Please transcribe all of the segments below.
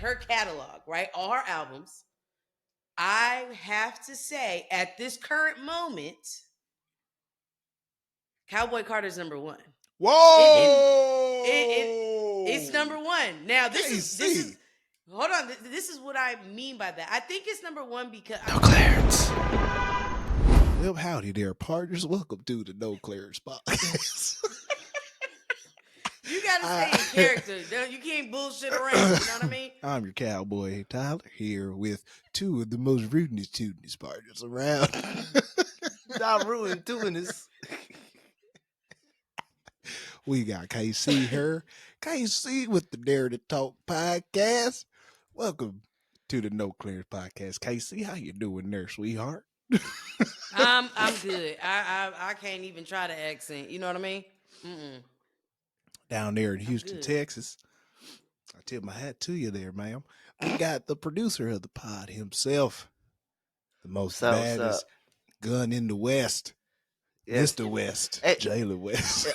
her catalog, right? All her albums. I have to say, at this current moment, Cowboy Carter's number one. Whoa! It's number one. Now this is hold on. This is what I mean by that. I think it's number one because No clearance. Well, howdy there, partners. Welcome to the No Clearance Podcast. You gotta stay in character. You can't bullshit around. You know what I mean? I'm your cowboy Tyler here with two of the most rudest partners around. Not rude doing this. We got KC here. KC with the Dare to Talk podcast. Welcome to the No Clearance Podcast. KC, how you doing there, sweetheart? I'm good. I can't even try the accent. You know what I mean? Down there in Houston, Texas. I tip my hat to you there, ma'am. We got the producer of the pod himself, the most baddest gun in the West. Yes. Mr. West, hey, Jalen West.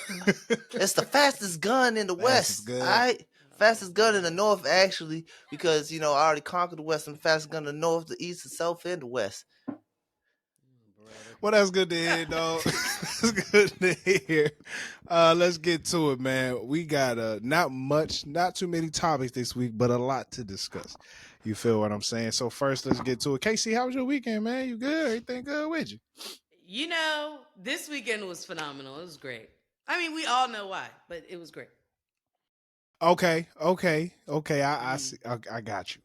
It's the fastest gun in the West. All right? Fastest gun in the North, actually, because, I already conquered the West. I'm the fastest gun in the North, the East, the South, and the West. Well, that's good to hear, dog. That's good to hear. Let's get to it, man. We got not too many topics this week, but a lot to discuss. You feel what I'm saying? So first, let's get to it. Casey, how was your weekend, man? You good? Everything good with you? This weekend was phenomenal. It was great. I mean, we all know why, but it was great. Okay. I see. I got you.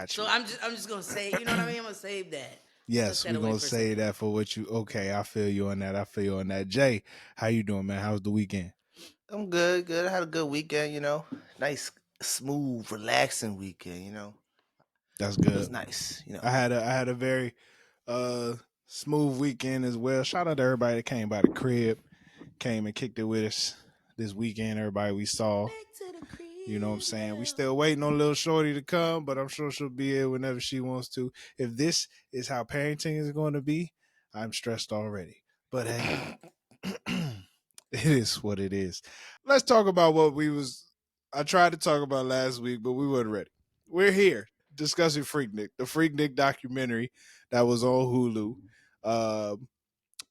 So I'm just gonna say, you know what I mean? I'm gonna save that. Yes, we're gonna say that for what you. Okay, I feel you on that. Jay, how you doing, man? How's the weekend? I'm good. I had a good weekend. Nice, smooth, relaxing weekend. That's good. It was nice. I had a very smooth weekend as well. Shout out to everybody that came by the crib, came and kicked it with us this weekend. Everybody we saw. You know what I'm saying? We still waiting on little shorty to come, but I'm sure she'll be here whenever she wants to. If this is how parenting is going to be, I'm stressed already. But hey, it is what it is. Let's talk about what I tried to talk about last week, but we weren't ready. We're here discussing Freaknik, the Freaknik documentary that was on Hulu.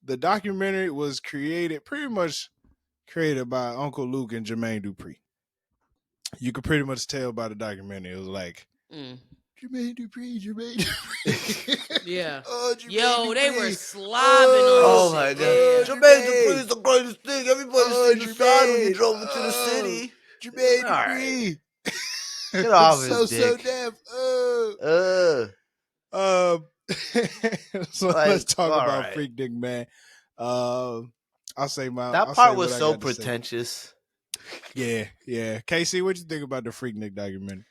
The documentary was pretty much created by Uncle Luke and Jermaine Dupri. You could pretty much tell by the documentary. It was like, Jermaine Dupri. Yeah. Jermaine they Dupri. were slobbing on Oh, my God. Yeah. Jermaine Dupri is the greatest thing. Everybody seen the side when he drove into the city. Jermaine Dupri. Get off his so dick. Deaf. So let's talk about Freaknik, man. I'll say that part was so pretentious. Yeah. Casey, what you think about the Freaknik documentary?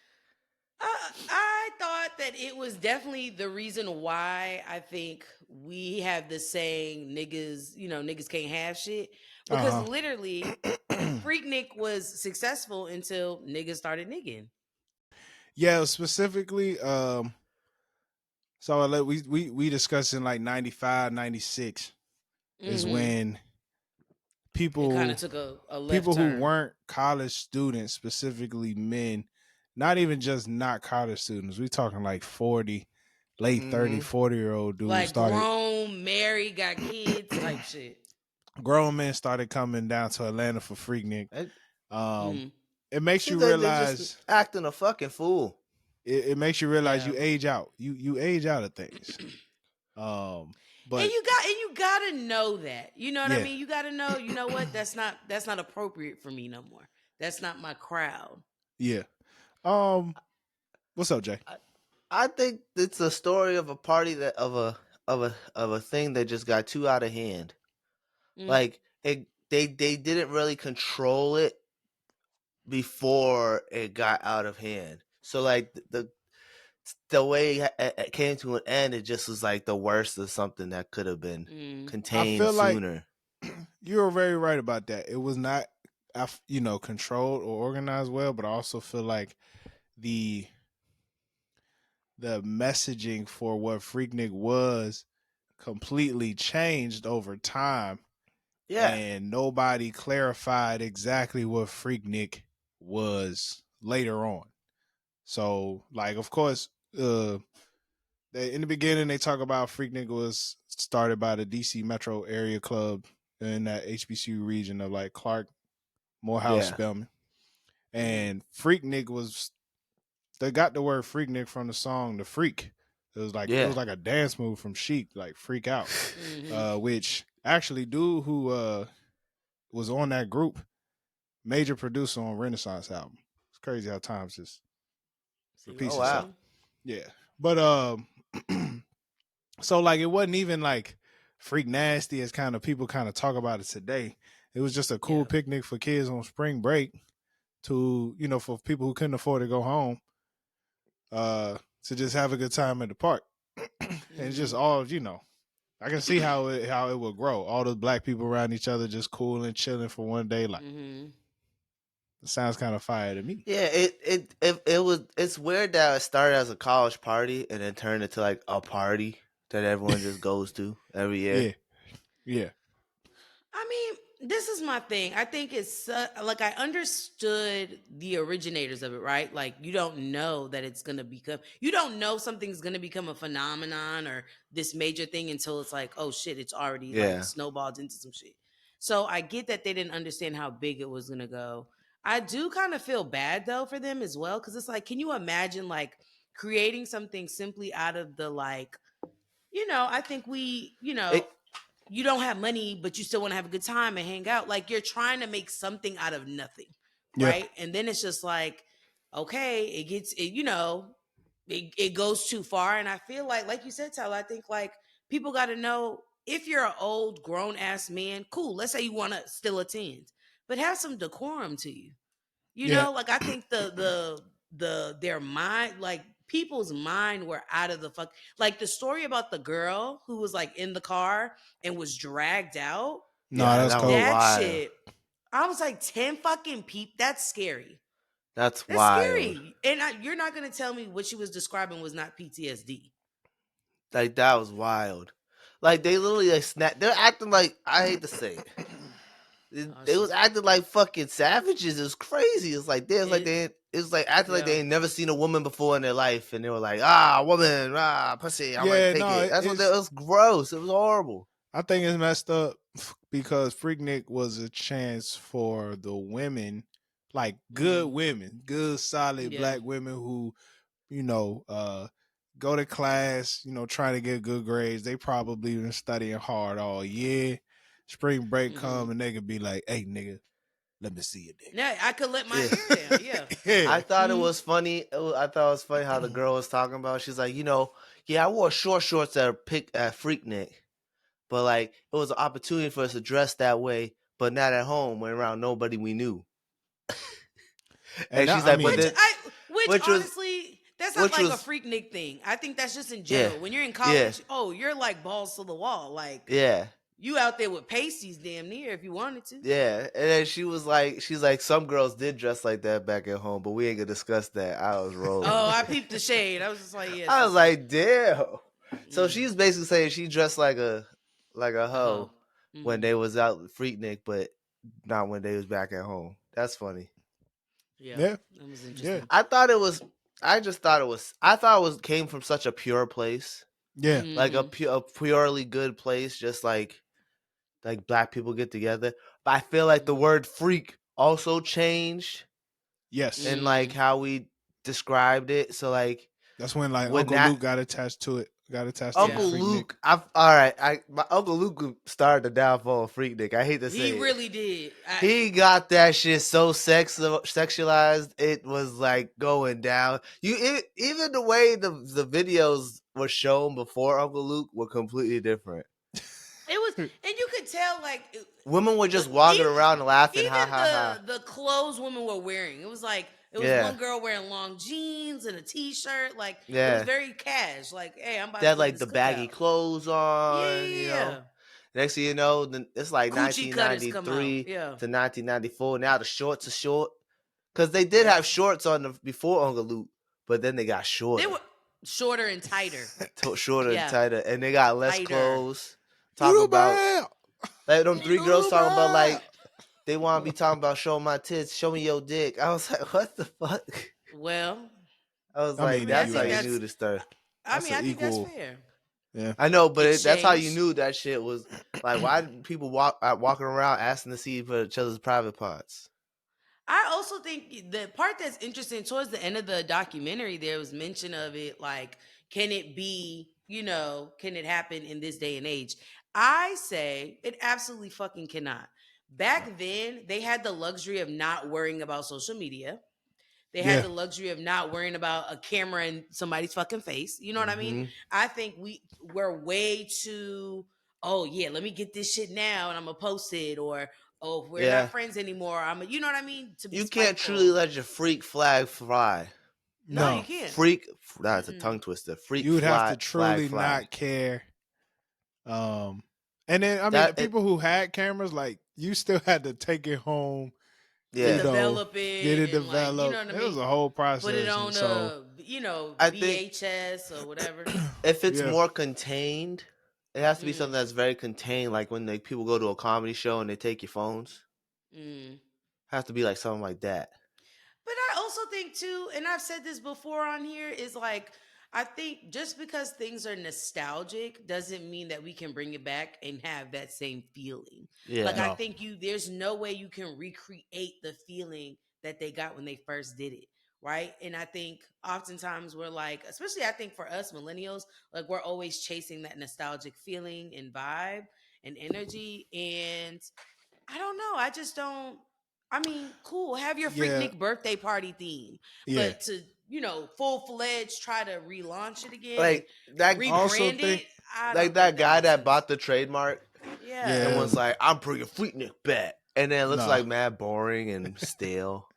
I thought that it was definitely the reason why I think we have the saying niggas can't have shit. Because literally Freaknik was successful until niggas started nigging. Yeah, specifically, so we discussed in like 95, 96 is when people kind of took a left people turn. Who weren't college students, specifically men, not even just not college students. We talking like 40, late 30, 40-year-old dudes. Like grown, married, got kids type shit. Grown men started coming down to Atlanta for Freaknik. It makes you realize just acting a fucking fool. It makes you realize you age out. You age out of things. But and you gotta know that. You know what I mean? You gotta know, you know what? That's not appropriate for me no more. That's not my crowd. Yeah. What's up, Jay? I think it's a story of a party that of a thing that just got too out of hand. Like they didn't really control it before it got out of hand. So like the way it came to an end, it just was like the worst of something that could have been contained sooner. Like you were very right about that. It was not, controlled or organized well, but I also feel like the messaging for what Freaknik was completely changed over time. Yeah. And nobody clarified exactly what Freaknik was later on. So, like, of course, in the beginning they talk about Freaknik was started by the DC Metro area club in that HBCU region of like Clark, Morehouse, Yeah. Spelman, and Freaknik was they got the word Freaknik from the song "The Freak." It was like a dance move from Chic, like "Freak Out," which actually dude who was on that group, major producer on Renaissance album. It's crazy how times just repeats itself. Yeah, but so like it wasn't even like freak nasty as kind of people kind of talk about it today. It was just a cool picnic for kids on spring break to, you know, for people who couldn't afford to go home, to just have a good time at the park. And just all, you know, I can see how it will grow. All those black people around each other just cool and chilling for one day. Like it sounds kind of fire to me. Yeah, it's weird that it started as a college party and then turned into like a party that everyone just goes to every year. Yeah. I mean, this is my thing. I think it's like I understood the originators of it, right? Like you don't know that it's going to become, you don't know something's going to become a phenomenon or this major thing until it's like, oh shit, it's already like snowballed into some shit. So I get that they didn't understand how big it was going to go. I do kind of feel bad though for them as well. Cause it's like, can you imagine like creating something simply out of the like, you know, I think we, you know, you don't have money, but you still want to have a good time and hang out. Like you're trying to make something out of nothing, right? And then it's just like, okay, it gets, you know, it goes too far. And I feel like you said, Tyler, I think like people got to know if you're an old grown ass man, cool. Let's say you want to still attend, but have some decorum to you. You know, like I think their mind, like people's mind were out of the fuck. Like the story about the girl who was like in the car and was dragged out. No, that's cold. That shit. I was like 10 fucking people. That's scary. That's wild. Scary. And you're not gonna tell me what she was describing was not PTSD. Like that was wild. Like they literally like snap. They're acting like, I hate to say it. They was acting like fucking savages. It was crazy. It's like it was like acting like they ain't never seen a woman before in their life, and they were like, woman, pussy. I'm like, take it. That's what. It was gross. It was horrible. I think it's messed up because Freaknik was a chance for the women, like good women, good solid black women who, you know, go to class, you know, trying to get good grades. They probably been studying hard all year. Spring break come and they could be like, "Hey, nigga, let me see your dick." Yeah, I could let my hair down. Yeah. I thought it was funny. I thought it was funny how the girl was talking about. She's like, you know, I wore short shorts at Freaknik, but like it was an opportunity for us to dress that way, but not at home when around nobody we knew. And she's like, which honestly, that's not like a Freaknik thing. I think that's just in general. When you're in college, you're like balls to the wall. Like, you out there with pasties damn near if you wanted to. Yeah. And then she's like, some girls did dress like that back at home, but we ain't gonna discuss that. I was rolling. Oh, I peeped the shade. I was just like, I was like, damn. So she's basically saying she dressed like a hoe when they was out with Freaknik, but not when they was back at home. That's funny. Yeah. That was interesting. I thought it came from such a pure place. Yeah. Like a purely good place, just like black people get together. But I feel like the word freak also changed. Yes. And like how we described it. So like that's when like Uncle Luke got attached to it. Uncle Luke. My Uncle Luke started the downfall of Freaknik. I hate to say he really did. He got that shit so sexualized. It was like going down. Even the way the videos were shown before Uncle Luke were completely different. It was, and you could tell like women were just walking around and laughing. Even the clothes women were wearing. It was like it was one girl wearing long jeans and a t-shirt. Like it was very cash. Like, hey, I'm about to like the baggy clothes on. You know? Next thing you know, it's like Coochie 1993 to 1994. Now the shorts are short because they did have shorts on before Uncle Luke, but then they got shorter. They were shorter and tighter. And tighter, and they got less clothes. Talking about like them three girls talking about like they want to be talking about showing my tits, show me your dick. I was like, what the fuck? Well, I was I like, mean, that's you how you right. knew to start. I That's mean, an I think equal- that's fair. Yeah. I know, but that's how you Exchange. knew that shit was like. Why did people walking around asking to see each other's private parts? I also think the part that's interesting towards the end of the documentary, there was mention of it like, can it be, can it happen in this day and age? I say it absolutely fucking cannot. Back then, they had the luxury of not worrying about social media. They had Yeah. the luxury of not worrying about a camera in somebody's fucking face. You know what I mean? Mhm. I think we're way too, oh yeah, let me get this shit now and I'm gonna post it, or oh, if we're Yeah. not friends anymore. You know what I mean? To be You can't spiteful. truly let your freak flag fly. No, No. you can't. Freak. That's a Mm-mm. tongue twister. Freak. You would have to flag truly fly. not care. And then I mean, That- the people who had cameras, like you still had to take it home, Yeah. Develop it, get it and, like, developed. you know what I It was mean? a whole process. Put it and on so, I think- VHS or whatever. If it's Yeah. more contained, it has to be Mm. something that's very contained. Like when people go to a comedy show and they take your phones. Mm. Has to be like something like that. But I also think too, and I've said this before on here, is like, I think just because things are nostalgic doesn't mean that we can bring it back and have that same feeling. Yeah. Like, I No. think there's no way you can recreate the feeling that they got when they first did it. Right. And I think oftentimes we're like, especially I think for us millennials, like we're always chasing that nostalgic feeling and vibe and energy. And I don't know. I just don't. I mean, cool. Have your Yeah. Freaknik birthday party theme, Yeah. but to full fledged try to relaunch it again, Like that. and rebrand also it. think- I Like don't that think guy makes that sense. bought the trademark Yeah. and was like, "I'm bringing Freaknik back," and then it looks No. like mad boring and stale.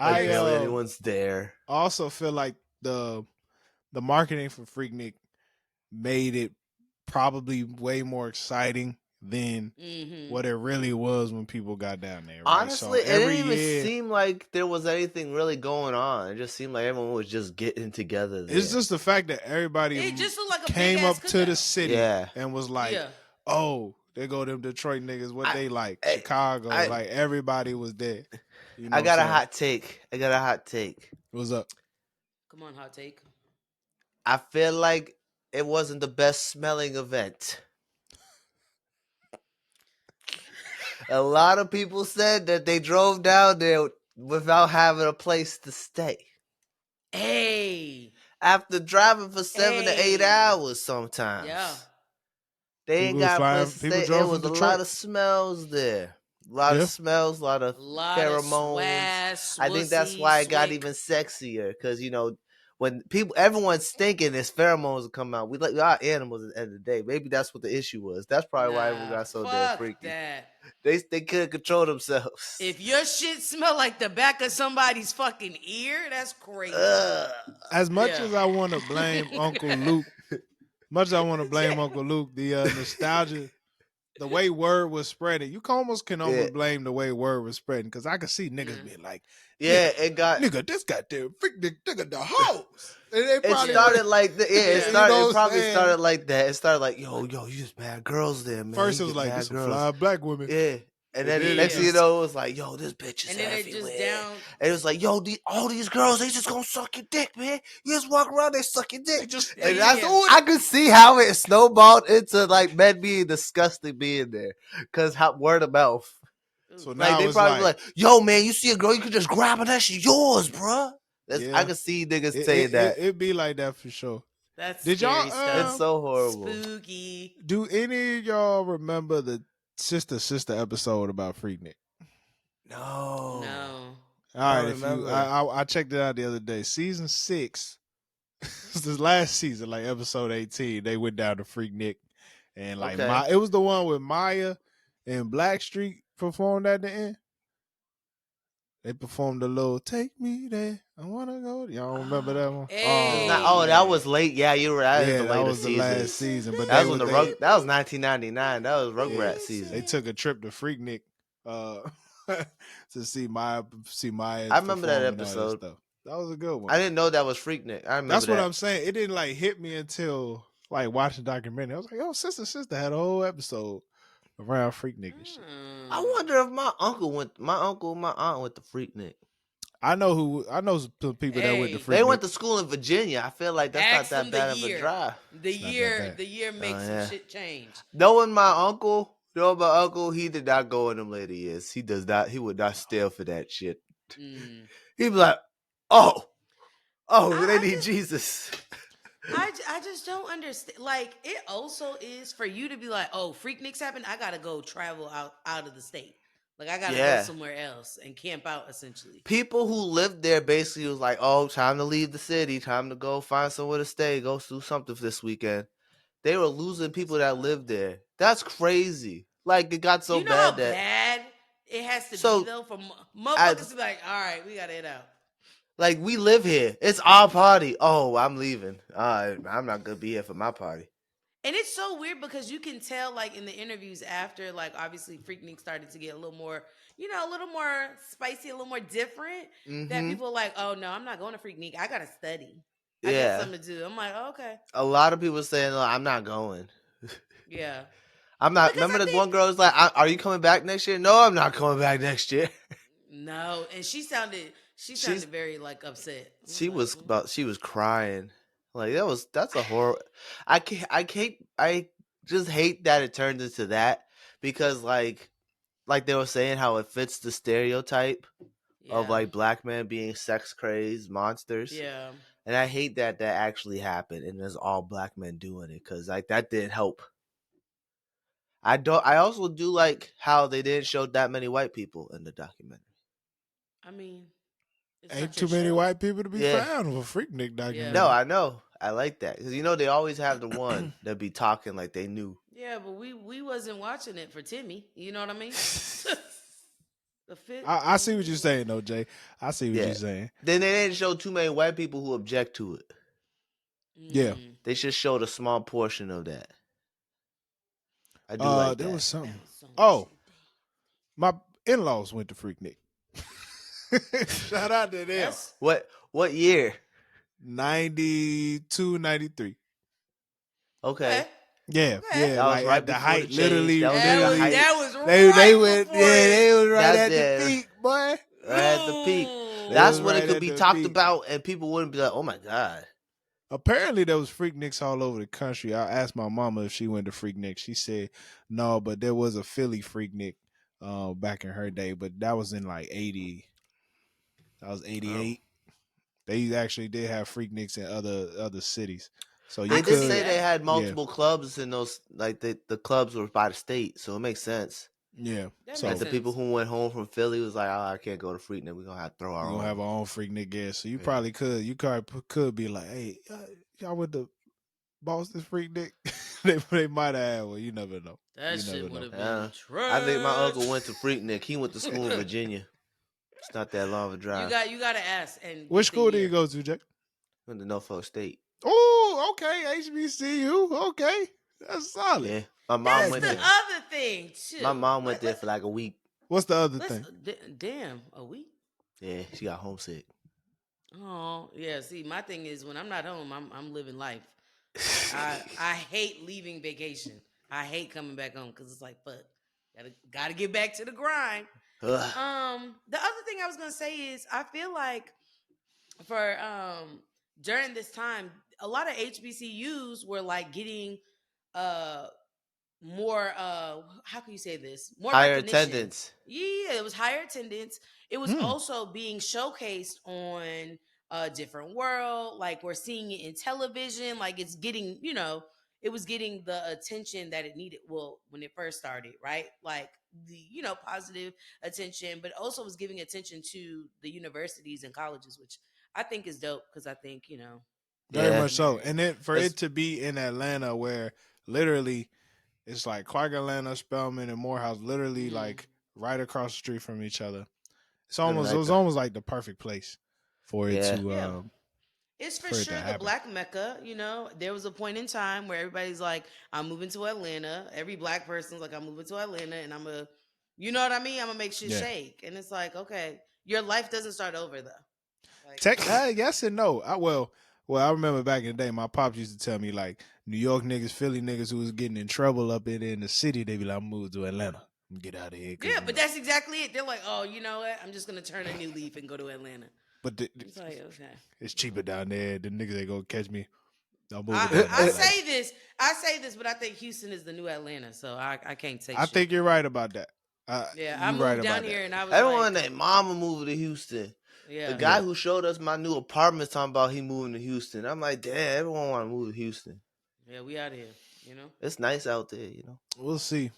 I Like barely um, anyone's there. also feel like the marketing for Freaknik made it probably way more exciting than Mhm. what it really was when people got down there. Right? Honestly, so it every didn't even year, seem like there was anything really going on. It just seemed like everyone was just getting together. There. it's just the fact that everybody It just looked like a came big-ass up to the cookout. city Yeah. and was like, Yeah. "Oh, there go them Detroit niggas. What they like? I- Chicago. I- like everybody was there." You know I what got a I'm saying? hot take. What's up? Come on, hot take. I feel like it wasn't the best smelling event. A lot of people said that they drove down there without having a place to stay. Hey. After driving for 7 to 8 Hey. hours sometimes. Yeah. They ain't People was got a flying- place to people stay. drove It from was a Detroit. lot of smells there. A lot Yeah. of smells, a lot of A lot pheromones. of swag, I think that's swussy, why it got swick. even sexier. Because, when everyone's thinking this pheromones will come out. We are animals at the end of the day. Maybe that's what the issue was. That's probably why everyone got so damn fuck freaky. that. They couldn't control themselves. If your shit smell like the back of somebody's fucking ear, that's crazy. As much Yeah. as I want to blame Uncle Luke, the nostalgia, the way word was spreading, you almost can almost blame the way word was spreading, because I could see niggas being like, yeah, it got nigga, this goddamn Freaknik, nigga, the hoes. And they it probably started like that. Yeah, Yeah. it You know what I'm probably saying? started like that. It started like, yo, you just mad girls there, man. First You it was get like, mad this some girls. fly black women. Yeah. And then then next it thing you just- know, it was like, yo, this bitch is And then it everywhere. just down. And it was like, yo, all these girls, they just gonna suck your dick, man. You just walk around, they suck your dick. And Yeah. that's I could see how it snowballed into like men being disgusting being there. Cause word of mouth. So Like now they it's probably like, be like, yo, man, you see a girl, you can just grab her, that shit yours, bruh. Yeah. I could see niggas saying that. It'd be like that for sure. That's Did y'all, scary stuff. It's so horrible. Spooky. Do any of y'all remember the sister episode about Freaknik? No. No. All right, don't if you, remember. I checked it out the other day. Season 6, this last season, like episode 18, they went down to Freaknik, and like Okay. it was the one with Maya and Blackstreet performed at the end. They performed a little "Take Me There, I Wanna Go." Y'all don't remember that one? Hey. That was late. Yeah, you were right. yeah, The that was the season. last season. But That they was were that was 1999. That was Rugrat season. They took a trip to Freaknik to see Maya. I remember that episode. That was a good one. I didn't know that was Freaknik. I remember That's what that. I'm saying. It didn't like hit me until like watching the documentary. I was like, "Oh, sister had a whole episode around Freaknik and shit." I wonder if my uncle and my aunt went to Freaknik. I know some people that went to Hey, They went Freaknik. to school in Virginia. I feel like that's not ask that them the bad of a year. drive. It's not that bad. The year makes some shit change. Knowing my uncle, he did not go in them later years. He does not. He would not steal for that shit. Mm. He'd be like, oh, they need Jesus. I just don't understand. Like, it also is for you to be like, oh, Freakniks happen. I gotta go travel out of the state. Like, I gotta go somewhere else and camp out. Essentially, people who lived there basically was like, oh, time to leave the city, time to go find somewhere to stay, go do something for this weekend. They were losing people that lived there. That's crazy. Like, it got so you know how bad that bad it has to be though for motherfuckers to be like, all right, we gotta head out. Like, we live here. It's our party. Oh, I'm leaving. I'm not gonna be here for my party. And it's so weird because you can tell, like, in the interviews after, like, obviously Freaknik started to get a little more, a little more spicy, a little more different. That people are like, oh no, I'm not going to Freaknik. I gotta study. I got something to do. I'm like, oh, okay. A lot of people saying, no, I'm not going. Yeah. I'm not. Because remember, one girl was like, "Are you coming back next year?" No, I'm not coming back next year. No, and she sounded very like upset. She was crying. Like, that's a horror. I just hate that it turned into that, because like they were saying how it fits the stereotype of like black men being sex crazed monsters. Yeah. And I hate that actually happened and there's all black men doing it, because like that didn't help. I also do like how they didn't show that many white people in the documentary. I mean, ain't too many white people to be found with a Freaknik documentary. Yeah. No, I know. I like that, because they always have the one that be talking like they knew. Yeah, but we wasn't watching it for Timmy. You know what I mean? I see what you're saying, though, Jay. I see what you're saying. Then they didn't show too many white people who object to it. Yeah, they just showed a small portion of that. I do like that. There was something. Oh, my in-laws went to Freaknik. Shout out to them. Yes. What year? 92, 93. Okay. Yeah, yeah. That like was right at the height, literally. That was they went, they was right at the peak, boy. Right at the peak. That's when it could be talked about, and people wouldn't be like, "Oh my god." Apparently, there was Freakniks all over the country. I asked my mama if she went to Freaknik. She said no, but there was a Philly Freaknik back in her day, but that was in like 80. That was 88. They actually did have Freakniks in other cities. So they did say they had multiple clubs in those, like the clubs were by the state, so it makes sense. Yeah. So the people who went home from Philly was like, "Oh, I can't go to Freaknik. We're gonna have to throw our own." We'll have our own Freaknik gas. So you probably could. You could be like, "Hey, y'all went to Boston Freaknik?" they might have. Well, you never know. That shit would have been trash. I think my uncle went to Freaknik. He went to school in Virginia. It's not that long of a drive. You got to ask. And which school did you go to, Jack? Went to Norfolk State. Oh, okay, HBCU. Okay, that's solid. Yeah, my mom went there. That's the other thing too. My mom went there for like a week. What's the other thing? Damn, a week. Yeah, she got homesick. Oh yeah. See, my thing is when I'm not home, I'm living life. I hate leaving vacation. I hate coming back home because it's like fuck. Gotta get back to the grind. The other thing I was gonna say is I feel like for during this time, a lot of HBCUs were like getting more how can you say this? More higher recognition. Attendance. Yeah, it was higher attendance. It was also being showcased on a different world. Like we're seeing it in television. Like it's getting, it was getting the attention that it needed. Well, when it first started, right? Like the, positive attention, but also was giving attention to the universities and colleges, which I think is dope because I think, very much so. And then for it to be in Atlanta where literally it's like Clark Atlanta, Spelman, and Morehouse, literally like right across the street from each other. It was almost like the perfect place for it to. It's for sure the Black Mecca. There was a point in time where everybody's like, "I'm moving to Atlanta." Every Black person's like, "I'm moving to Atlanta," and I'm you know what I mean? I'm gonna make shit shake. And it's like, okay, your life doesn't start over though. Like, yes and no. I remember back in the day, my pops used to tell me like New York niggas, Philly niggas who was getting in trouble up in the city, they be like, I'm moving to Atlanta. Get out of here. Yeah, but that's exactly it. They're like, oh, you know what? I'm just gonna turn a new leaf and go to Atlanta. But it's like, okay, it's cheaper down there. The niggas ain't gonna catch me. I say this, but I think Houston is the new Atlanta, so I can't say. I think you're right about that. I moved down here and I was everyone named Mama moved to Houston. Yeah. The guy who showed us my new apartment talking about he moving to Houston. I'm like, damn, everyone want to move to Houston. Yeah, we out here. You know, it's nice out there. You know, we'll see.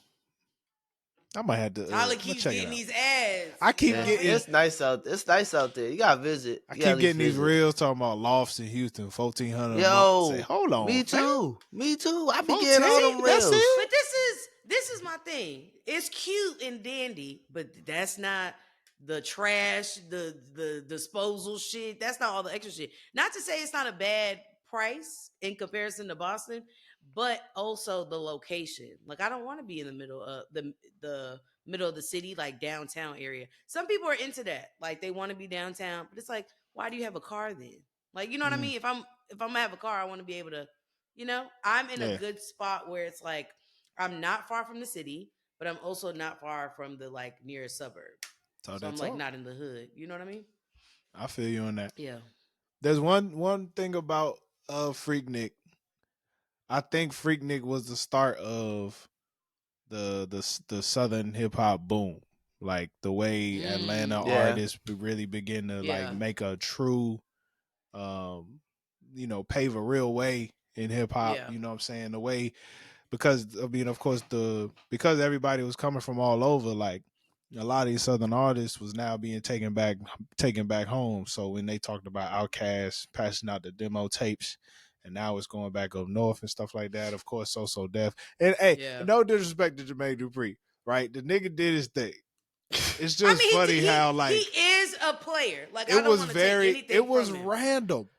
I might have to. Tyler keeps getting these ads. I keep getting. It's nice out. It's nice out there. You gotta visit. I keep getting these reels talking about lofts in Houston, 1,400. Yo, say, hold on. Me too. Me too. I be getting all them reels. But this is my thing. It's cute and dandy, but that's not the trash, the disposal shit. That's not all the extra shit. Not to say it's not a bad price in comparison to Boston, but also the location. Like, I don't want to be in the middle of the middle of the city, like downtown area. Some people are into that. Like, they want to be downtown, but it's like, why do you have a car then? Like, you know what I mean? If I'm gonna have a car, I want to be able to, you know, I'm in a good spot where it's like I'm not far from the city, but I'm also not far from the like nearest suburb. So I'm like not in the hood. You know what I mean? I feel you on that. Yeah. There's one thing about Freaknik. I think Freaknik was the start of the Southern hip hop boom. Like the way Atlanta artists really begin to like make a true, you know, pave a real way in hip hop. You know what I'm saying? The way, because I mean, of course, because everybody was coming from all over, like a lot of these Southern artists was now being taken back home. So when they talked about Outkast passing out the demo tapes, and now it's going back up north and stuff like that. Of course, So Def. And hey, no disrespect to Jermaine Dupri, right? The nigga did his thing. It's just funny how like he is a player. Like it was very, it was random.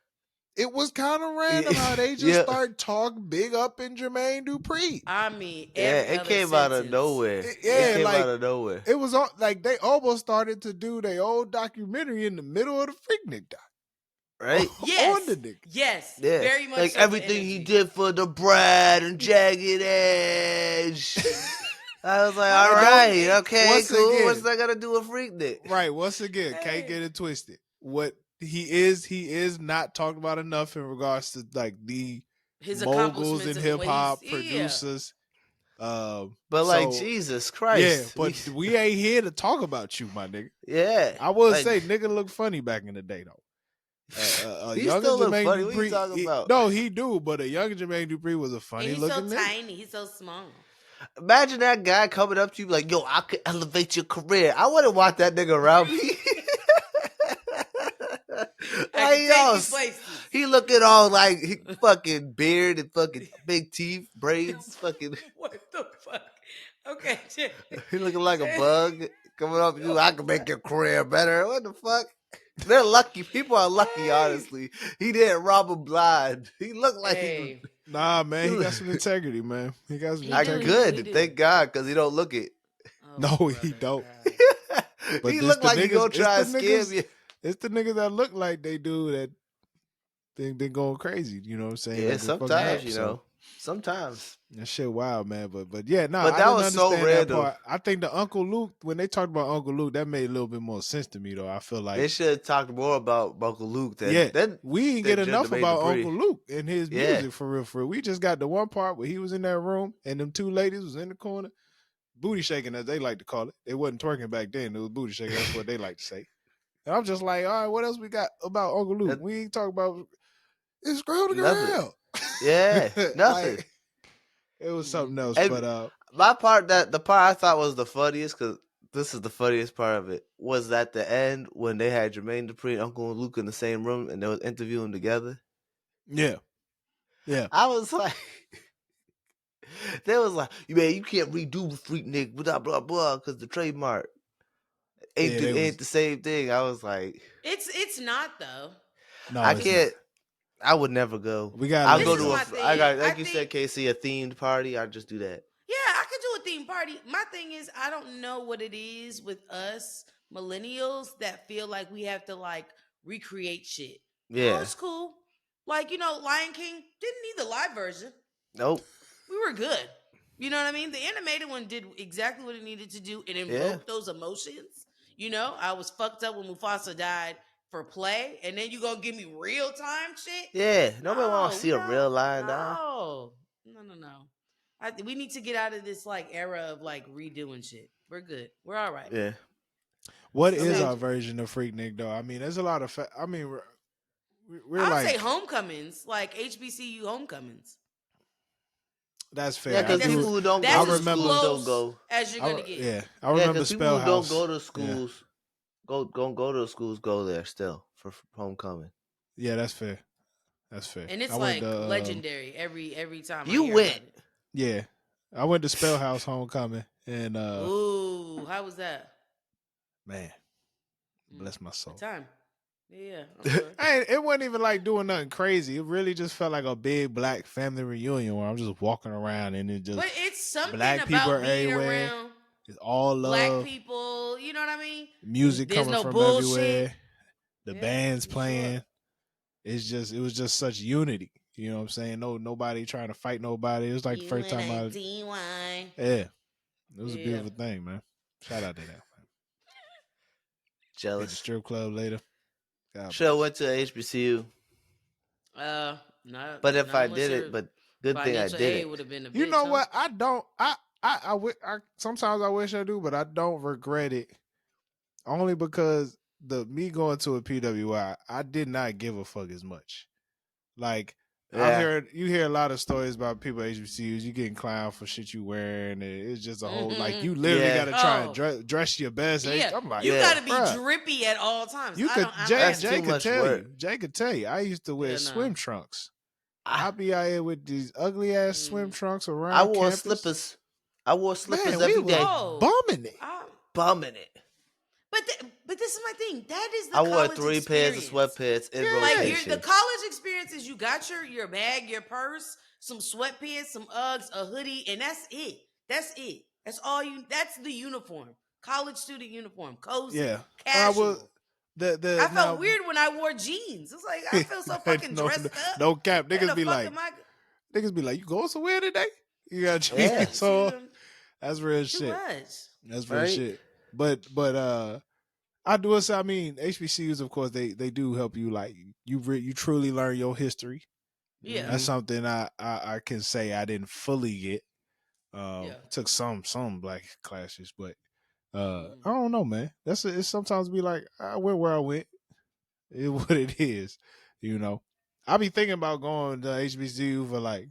It was kind of random how they just start talking big up in Jermaine Dupri. I mean, it came out of nowhere. It came out of nowhere. It was like they almost started to do their old documentary in the middle of the Freaknik doc. Right? Yes. On the nigga. Yes. Yeah. Very much like so everything he did for the Brad and Jagged Edge. I was like, all right, okay, cool. Again, what's that got to do with Freaknik? Right. Once again, can't get it twisted. What he is not talked about enough in regards to like his moguls in hip hop, producers. But like Jesus Christ. Yeah, but we ain't here to talk about you, my nigga. Yeah. I would say nigga look funny back in the day though. He still look funny. What are you talking about? No, he do, but a younger Jermaine Dupri was a funny looking nigga. He's so tiny. He's so small. Imagine that guy coming up to you like, yo, I could elevate your career. I wouldn't want that nigga around me. He looking all like fucking beard and fucking big teeth, braids, fucking. What the fuck? Okay. He looking like a bug coming up to you. I can make your career better. What the fuck? They're lucky. People are lucky, honestly. He didn't rob him blind. He looked like he. Nah, man, he got some integrity, man. He got some integrity. Good, thank God, because he don't look it. Oh, no, he don't. But he look like he gonna try to scam you. It's the niggas that look like they do that been going crazy. You know what I'm saying? Yeah, like sometimes, you know. Sometimes. That shit wild, man. But yeah, no, but that was so random. I think the Uncle Luke, when they talked about Uncle Luke, that made a little bit more sense to me, though. I feel like they should have talked more about Uncle Luke. We didn't get enough about Uncle Luke and his music for real. We just got the one part where he was in that room and them two ladies was in the corner, booty shaking, as they like to call it. It wasn't twerking back then; it was booty shaking. That's what they like to say. And I'm just like, all right, what else we got about Uncle Luke? We ain't talking about it's girl to girl. Yeah, nothing. Like, it was something else. And but my part, the part I thought was the funniest, because this is the funniest part of it, was at the end when they had Jermaine Dupri and Uncle Luke in the same room and they was interviewing together. Yeah. I was like, they was like, man, you can't redo Freaknik, blah blah blah, because the trademark ain't the same thing. I was like, it's not though. No, I can't. I would never go. I'll go to like you said, KC, a themed party. I'd just do that. Yeah, I could do a themed party. My thing is, I don't know what it is with us millennials that feel like we have to like recreate shit. Yeah, it's cool. Like, you know, Lion King didn't need the live version. Nope. We were good. You know what I mean? The animated one did exactly what it needed to do. It invoked those emotions. You know, I was fucked up when Mufasa died for play, and then you gonna give me real time shit? Yeah, nobody want to see a real lion die. No. We need to get out of this like era of like redoing shit. We're good. We're all right. Yeah. What is our version of Freaknik though? I mean, there's a lot of. I mean, we're I'd like say homecomings, like HBCU homecomings. That's fair. Yeah, because people who don't go to schools don't go. As you're gonna get. Yeah, I remember people who Spellhouse. don't go to schools, go to schools, go there still for homecoming. Yeah, that's fair. That's fair. And it's like legendary every time. You went. Yeah, I went to Spellhouse homecoming, and ooh, how was that? Man, bless my soul. Good time. Yeah. It wasn't even like doing nothing crazy. It really just felt like a big black family reunion where I'm just walking around and it just. But it's something black people about being everywhere. Around it's all love. Black people, you know what I mean? Music There's coming no from bullshit. everywhere. The band's playing. Sure. It was just such unity. You know what I'm saying? Nobody trying to fight nobody. It was like the first time Yeah. It was a beautiful thing, man. Shout out to that, man. Jealous. Hit the strip club later. Should have went to HBCU. No. But if I did it, but good thing I did it. Would have been a you bitch, know what? I don't. I sometimes I wish I do, but I don't regret it. Only because me going to a PWI, I did not give a fuck as much. Like you hear a lot of stories about people at HBCUs. You getting clowned for shit you wearing. It's just a whole like you literally got to try and dress your best. Yeah. I'm like, you got to be drippy at all times. You could Jay could tell you. Jay could tell you. I used to wear swim trunks. I'd be out here with these ugly ass swim trunks around. I wore campus. slippers. I wore slippers every day. Bumming it. Bumming it. But this is my thing. That is the I wore college 3 pairs of sweatpants in rotation. The college experience is you got your bag, your purse, some sweatpants, some Uggs, a hoodie, and that's it. That's it. That's all you. That's the uniform. College student uniform. Cozy. Casual. I felt weird when I wore jeans. It's like I feel so fucking dressed up. No cap. Niggas be like, you going somewhere today? You got jeans. So that's real shit. That's real shit. But I do say, I mean, HBCUs, of course, they do help you. Like you truly learn your history. Yeah, that's something I can say I didn't fully get. Took some black classes, but I don't know, man. It sometimes be like I went where I went. It's what it is, you know. I be thinking about going to HBCU for like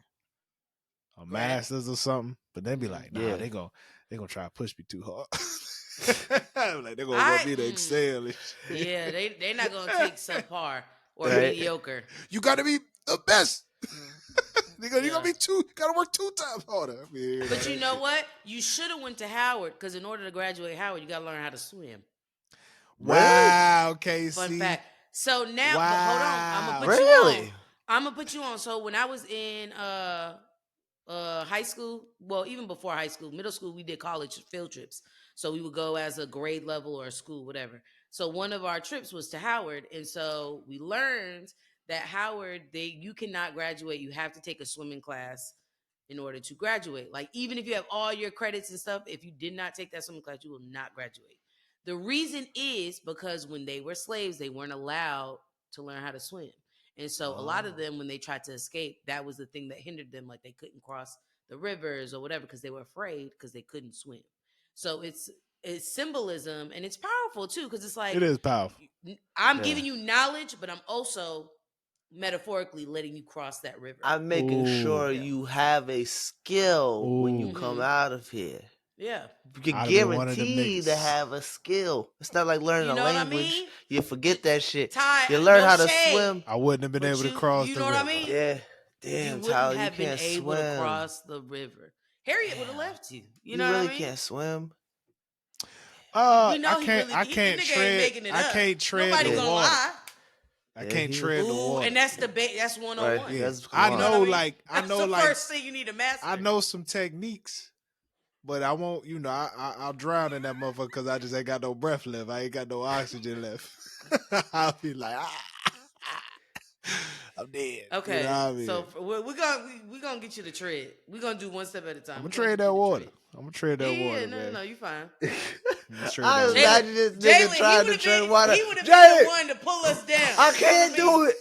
a master's or something, but then be like, nah, they gonna try to push me too hard. Like they're gonna want me to excel. Yeah, they're not gonna take subpar or mediocre. You gotta be the best. You gotta be gotta work 2 times harder. But you know what? You should have went to Howard because in order to graduate Howard, you gotta learn how to swim. Wow, Casey. Fun fact. So now, but hold on, I'm gonna put you on. So when I was in high school, well, even before high school, middle school, we did college field trips. So we would go as a grade level or a school, whatever. So one of our trips was to Howard. And so we learned that Howard, you cannot graduate. You have to take a swimming class in order to graduate. Like, even if you have all your credits and stuff, if you did not take that swimming class, you will not graduate. The reason is because when they were slaves, they weren't allowed to learn how to swim. And so a lot of them, when they tried to escape, that was the thing that hindered them. Like, they couldn't cross the rivers or whatever because they were afraid because they couldn't swim. So it's symbolism, and it's powerful too, because it's like, it is powerful. I'm giving you knowledge, but I'm also metaphorically letting you cross that river. I'm making sure you have a skill when you come out of here. Yeah. You're guaranteed to have a skill. It's not like learning a language. You forget that shit. You learn how to swim. I wouldn't have been able to cross the river. You know what I mean? Yeah. Damn, Tyler, you can't swim. You wouldn't have been able to cross the river. Harriet would have left you. You know what I mean? You really can't swim. I can't tread the water. I can't tread the water. And that's that's 101. Right. Yeah. I know the first thing you need to master. I know some techniques, but I won't, I'll drown in that motherfucker because I just ain't got no breath left. I ain't got no oxygen left. I'll be like, I'm dead. Okay, you know what I mean? so we're gonna get you to tread. We're gonna do one step at a time. I'm gonna trade that water. I'm gonna trade that water, man. No, you fine. I imagine this nigga trying to tread water. He would have been the one to pull us down. I can't do it.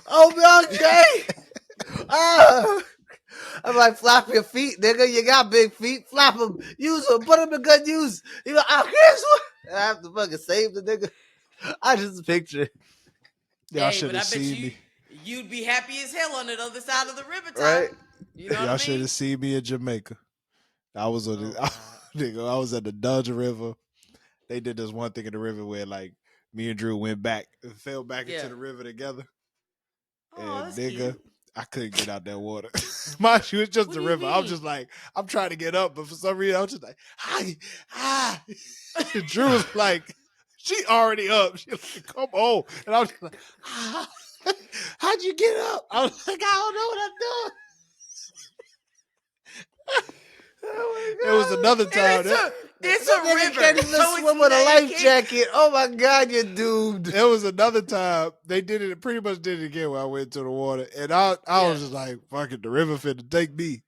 Oh, Beyonce. I'm like, flap your feet, nigga. You got big feet. Flap them. Use them. Put them in good use. You know, I have to fucking save the nigga. I just picture. Y'all should have seen me. You'd be happy as hell on the other side of the river, Tom. Right? You know what I Y'all mean? should have seen me in Jamaica. I was on nigga, I was at the Dodge River. They did this one thing in the river where like me and Drew went back and fell back into the river together. And nigga, cute. I couldn't get out that water. Mind you, it's just the river. I was just like, I'm trying to get up, but for some reason I was just like, And Drew was like, she already up. She like, come on. And I was just like, how'd you get up? I was like, I don't know what I'm doing. It was another time. It's a river. Can't even swim with a life jacket. Oh my God, you're doomed. It was another time. They did it. Pretty much did it again when I went into the water, and I was just like, "Fuck it, the river finna take me."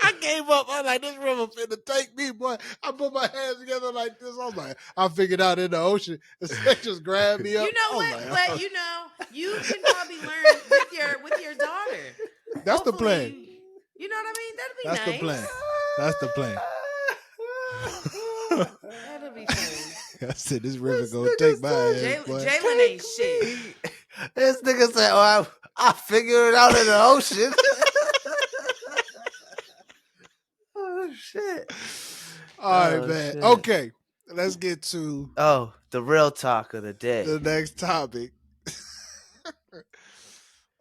I gave up. I was like, "This river finna take me, boy." I put my hands together like this. I was like, I figured out in the ocean. They just grabbed me up. You know what? Like, but you know, you can probably learn with your daughter. That's the plan. You know what I mean? That'd be nice. The plan. That's the plan. That'll be fun. I said, this river gonna take my ass. Jalen ain't shit. This nigga said, "Oh, I figured it out in the ocean." Oh shit! All right, man. Shit. Okay, let's get to the real talk of the day. The next topic.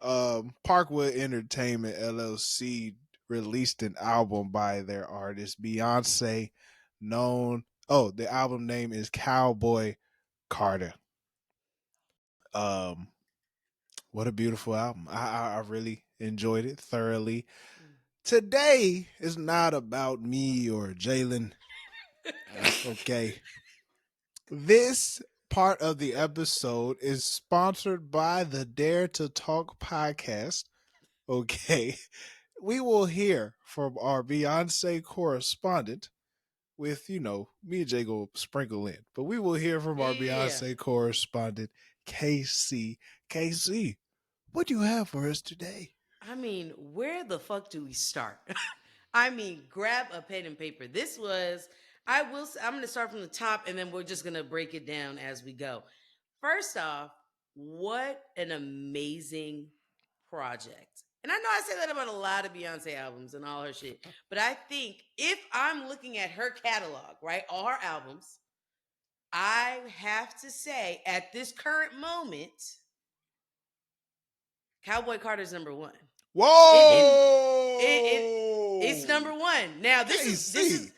Parkwood Entertainment LLC released an album by their artist Beyoncé, the album name is Cowboy Carter. What a beautiful album. I really enjoyed it thoroughly. Today is not about me or Jalen. Okay. This part of the episode is sponsored by the Dare to Talk podcast. Okay. We will hear from our Beyoncé correspondent with, me and Jay go sprinkle in. But we will hear from our Beyoncé correspondent, KC. KC, what do you have for us today? I mean, where the fuck do we start? I mean, grab a pen and paper. I'm going to start from the top, and then we're just going to break it down as we go. First off, what an amazing project. And I know I say that about a lot of Beyonce albums and all her shit, but I think if I'm looking at her catalog, right, all her albums, I have to say at this current moment, Cowboy Carter's number one. Whoa! It's number one. Now this is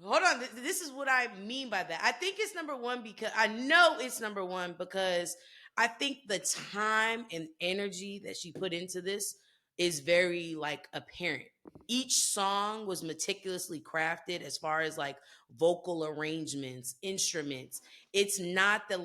hold on. This is what I mean by that. I think it's number one because I know it's number one because I think the time and energy that she put into this is very apparent. Each song was meticulously crafted as far as vocal arrangements, instruments. It's not the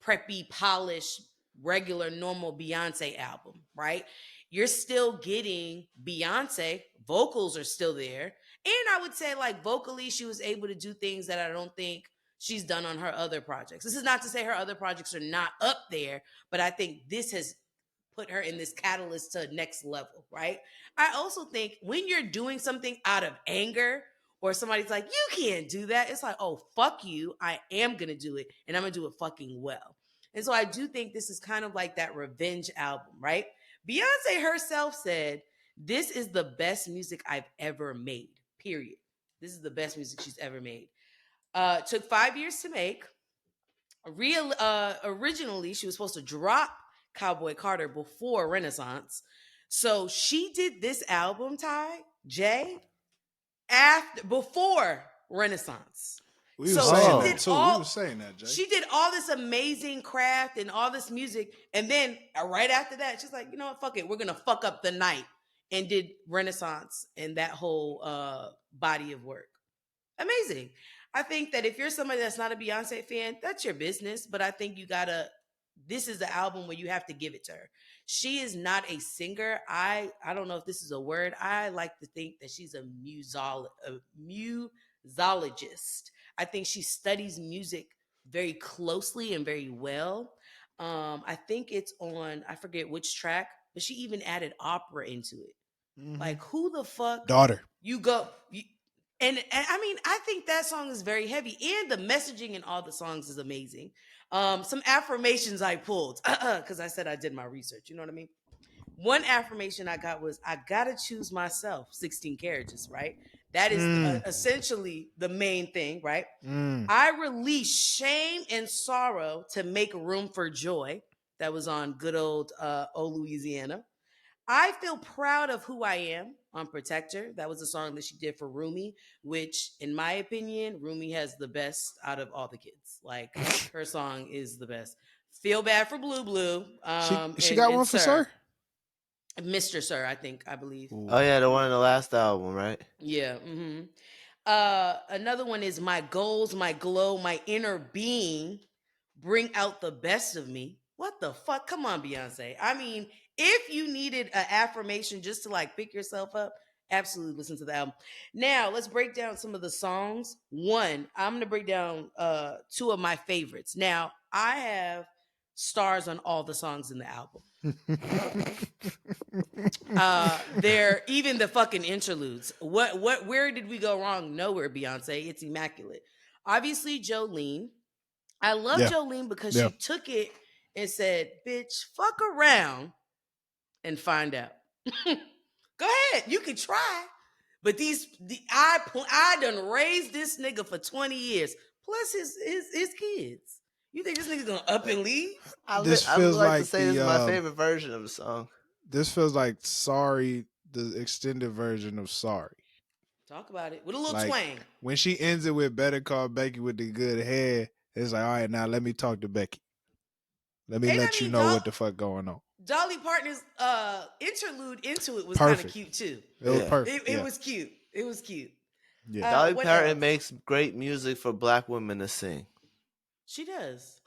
preppy, polished, regular, normal Beyonce album, right? You're still getting Beyonce. Vocals are still there. And I would say vocally, she was able to do things that I don't think she's done on her other projects. This is not to say her other projects are not up there, but I think this has put her in this catalyst to next level, right? I also think when you're doing something out of anger or somebody's like, you can't do that, it's like, oh, fuck you. I am going to do it, and I'm going to do it fucking well. And so I do think this is kind of like that revenge album, right? Beyonce herself said, this is the best music I've ever made, period. This is the best music she's ever made. Took 5 years to make. Originally, she was supposed to drop Cowboy Carter before Renaissance. So she did this album, Jay, before Renaissance. We were saying that, Jay. She did all this amazing craft and all this music. And then right after that, she's like, you know what, fuck it. We're going to fuck up the night. And did Renaissance and that whole body of work. Amazing. I think that if you're somebody that's not a Beyonce fan, that's your business. But I think you got to this is the album where you have to give it to her. She is not a singer. I don't know if this is a word. I like to think that she's a musologist. I think she studies music very closely and very well. I think it's on, I forget which track, but she even added opera into it. Mm-hmm. Like, who the fuck daughter you go you, and I mean, I think that song is very heavy, and the messaging in all the songs is amazing. Some affirmations I pulled because I said I did my research. You know what I mean? One affirmation I got was, I gotta choose myself. 16 carriages, right? That is essentially the main thing, right? I release shame and sorrow to make room for joy. That was on good old Louisiana. I feel proud of who I am on Protector. That was a song that she did for Rumi, which, in my opinion, Rumi has the best out of all the kids. Like, her song is the best. Feel Bad for Blue Blue. She got one for Sir? Mr. Sir, I believe. Ooh. Oh yeah, the one in the last album, right? Yeah. Mm-hmm. Another one is my goals, my glow, my inner being bring out the best of me. What the fuck? Come on, Beyonce. I mean, if you needed an affirmation just to like pick yourself up, absolutely listen to the album. Now, let's break down some of the songs. One, I'm going to break down two of my favorites. Now, I have stars on all the songs in the album. They're even the fucking interludes. Where did we go wrong? Nowhere, Beyonce. It's immaculate. Obviously, Jolene. I love Jolene because she took it and said, bitch, fuck around and find out. Go ahead. You can try. But I done raised this nigga for 20 years. Plus his kids. You think this nigga's gonna up and leave? I would like to say this is my favorite version of the song. This feels like Sorry, the extended version of Sorry. Talk about it. With a little twang. When she ends it with Better Call Becky with the good hair, it's like, all right, now let me talk to Becky. Let me let you know what the fuck going on. Dolly Parton's interlude into it was kind of cute too. It was perfect. It was cute. It was cute. Yeah. Dolly Parton makes great music for black women to sing. She does.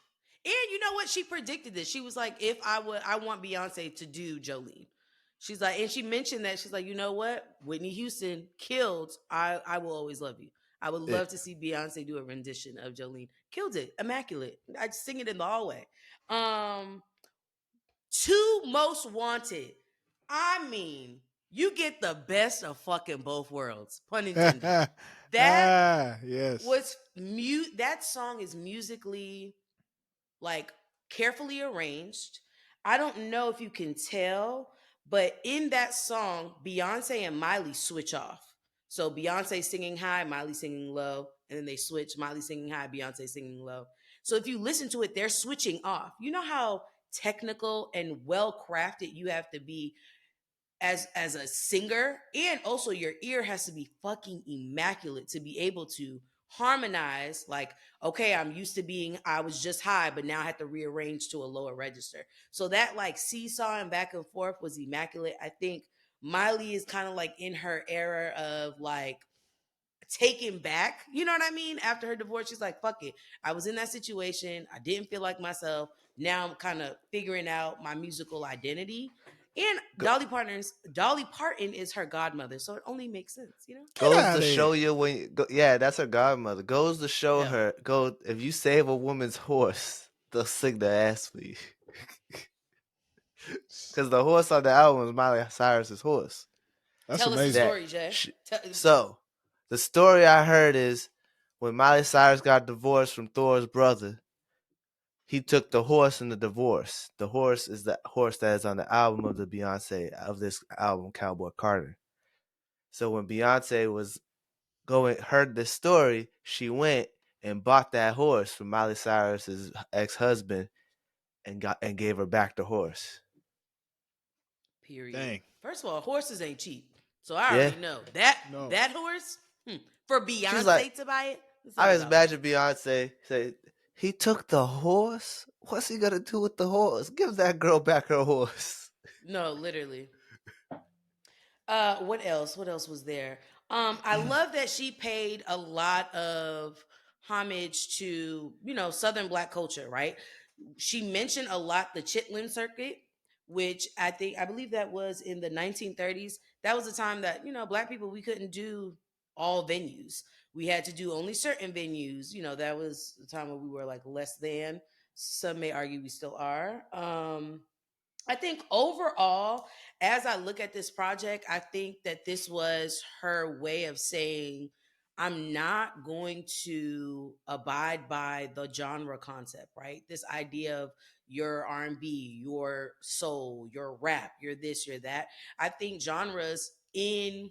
And you know what? She predicted this. She was like, if I want Beyonce to do Jolene. She's like, and she mentioned that, she's like, you know what? Whitney Houston killed I Will Always Love You. I would love to see Beyonce do a rendition of Jolene. Killed it. Immaculate. I'd sing it in the hallway. Two Most Wanted. I mean, you get the best of fucking both worlds. Pun intended. That song is musically like carefully arranged. I don't know if you can tell, but in that song, Beyonce and Miley switch off. So Beyonce singing high, Miley singing low, and then they switch, Miley singing high, Beyonce singing low. So if you listen to it, they're switching off. You know how technical and well crafted you have to be as a singer, and also your ear has to be fucking immaculate to be able to harmonize. Like, okay, I'm used to being, I was just high, but now I have to rearrange to a lower register. So that like seesawing back and forth was immaculate. I think Miley is kind of like in her era of like taken back, you know what I mean? After her divorce, she's like, fuck it. I was in that situation. I didn't feel like myself. Now I'm kind of figuring out my musical identity. And Dolly Parton is her godmother, so it only makes sense, you know. Goes to show you that's her godmother. Goes to show her. If you save a woman's horse, they'll sing the ass for you. Because the horse on the album is Miley Cyrus's horse. That's amazing. Tell us the story, Jay. So, the story I heard is when Miley Cyrus got divorced from Thor's brother, he took the horse in the divorce. The horse is the horse that is on the album of of this album, Cowboy Carter. So when Beyonce heard this story, she went and bought that horse from Miley Cyrus's ex-husband and gave her back the horse. Period. Dang. First of all, horses ain't cheap. So I already know that horse for Beyonce to buy it. I just imagine Beyonce say, he took the horse? What's he gonna do with the horse? Give that girl back her horse. No, literally. What else? What else was there? I love that she paid a lot of homage to, Southern Black culture, right? she mentioned a lot the Chitlin circuit, which I believe that was in the 1930s. That was a time that, black people, we couldn't do all venues. We had to do only certain venues. That was the time where we were like less than. Some may argue we still are. I think overall, as I look at this project, I think that this was her way of saying, I'm not going to abide by the genre concept, right? This idea of your R&B, your soul, your rap, your this, your that. I think genres in